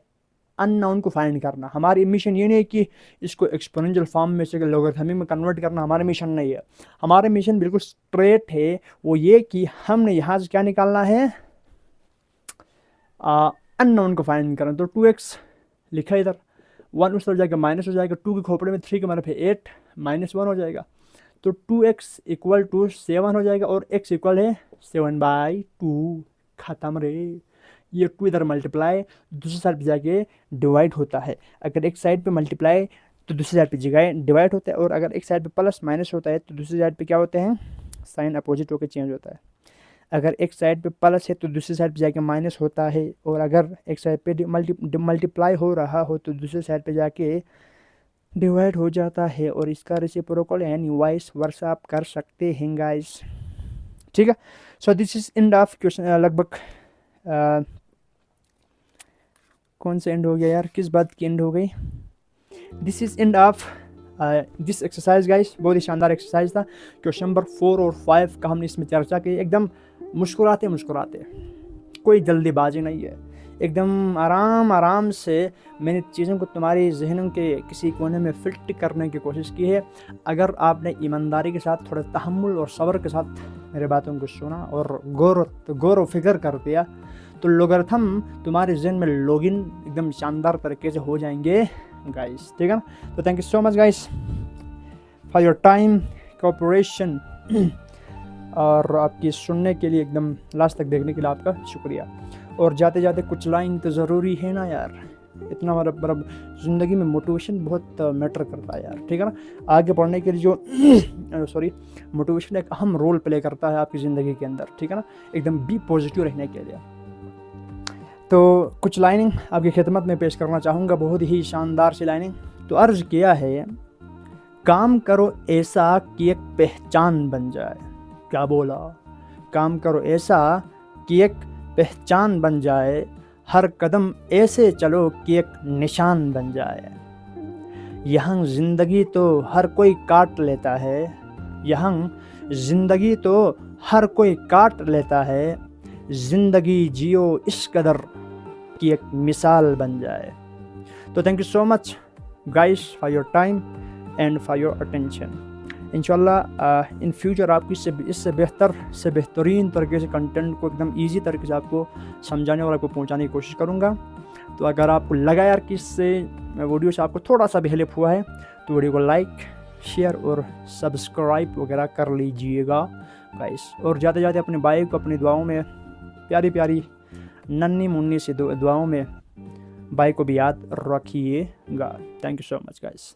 S1: अननोन को फाइंड करना। हमारी मिशन ये नहीं है कि इसको एक्सपोनेंशियल फॉर्म में से लॉगरिथमिक में कन्वर्ट करना, हमारा मिशन नहीं है। हमारा मिशन बिल्कुल स्ट्रेट है, वो ये कि हमने यहाँ से क्या निकालना है, अननोन को फाइंड करना। तो 2x लिखा इधर, 1 उस तरफ जाएगा माइनस हो जाएगा, 2 के खोपड़े में 3 के मतलब 8 -1 हो जाएगा। तो 2x इक्वल टू 7 हो जाएगा और x इक्वल है 7/2। ख़त्म रे। ये 2 इधर मल्टीप्लाई दूसरी साइड पे जाके डिवाइड होता है। अगर एक साइड पे मल्टीप्लाई तो दूसरी साइड पे जगह डिवाइड होता है, और अगर एक साइड पे प्लस माइनस होता है तो दूसरी साइड पे क्या होते हैं, साइन अपोजिट होकर चेंज होता है। अगर एक साइड पे प्लस है तो दूसरी साइड पे जाके माइनस होता है, और अगर एक साइड पे मल्टीप्लाई हो रहा हो तो दूसरी साइड पे जाके डिवाइड हो जाता है। और इसका रेसिप्रोकल यानी वाइस वर्सा आप कर सकते हैं गाइस, ठीक है। सो this is end of question. लगभग कौन सा एंड हो गया यार, किस बात की एंड हो गई। This is end of this exercise guys. बहुत ही शानदार एक्सरसाइज था। क्वेश्चन नंबर 4 और 5 का हमने इसमें चर्चा की, एकदम मुस्कुराते मुस्कुराते, कोई जल्दीबाजी नहीं है, एकदम आराम आराम से मैंने चीज़ों को तुम्हारे जहनों के किसी कोने में फिट करने की कोशिश की है। अगर आपने ईमानदारी के साथ, थोड़ा तहम्मुल और सब्र के साथ मेरे बातों को सुना और गौर व फिक्र कर दिया तो लॉगरिथम तुम्हारे जहन में लॉगिन एकदम शानदार तरीके से हो जाएंगे गाइस, ठीक है ना। तो thank you so much guys for your time, cooperation और आपकी सुनने के लिए, एकदम लास्ट तक देखने के लिए आपका शुक्रिया। और जाते जाते कुछ लाइन तो ज़रूरी है ना यार, इतना मतलब ज़िंदगी में मोटिवेशन बहुत मैटर करता है यार, ठीक है ना। आगे बढ़ने के लिए जो मोटिवेशन एक अहम रोल प्ले करता है आपकी ज़िंदगी के अंदर, ठीक है ना, एकदम बी पॉजिटिव रहने के लिए। तो कुछ लाइनिंग आपकी खिदमत में पेश करना चाहूँगा, बहुत ही शानदार सी लाइनिंग। तो अर्ज़ किया है, काम करो ऐसा कि एक पहचान बन जाए। क्या बोला, काम करो ऐसा कि एक पहचान बन जाए, हर कदम ऐसे चलो कि एक निशान बन जाए। यहाँ ज़िंदगी तो हर कोई काट लेता है, यहाँ ज़िंदगी तो हर कोई काट लेता है, ज़िंदगी जियो इस कदर कि एक मिसाल बन जाए। तो thank you so much guys for your time and for your attention. इंशाल्लाह इन फ्यूचर आपकी इससे बेहतर से बेहतरीन तरीके से कंटेंट को एकदम इजी तरीके से आपको समझाने और आपको पहुंचाने की कोशिश करूंगा। तो अगर आपको लगा यार कि इससे वीडियो से आपको थोड़ा सा भी हेल्प हुआ है तो वीडियो को लाइक, शेयर और सब्सक्राइब वगैरह कर लीजिएगा गाइस। और जाते जाते अपने भाई को अपनी दुआओं में, प्यारी प्यारी नन्ही मुन्नी सी दुआओं में भाई को भी याद रखिएगा। Thank you so much guys.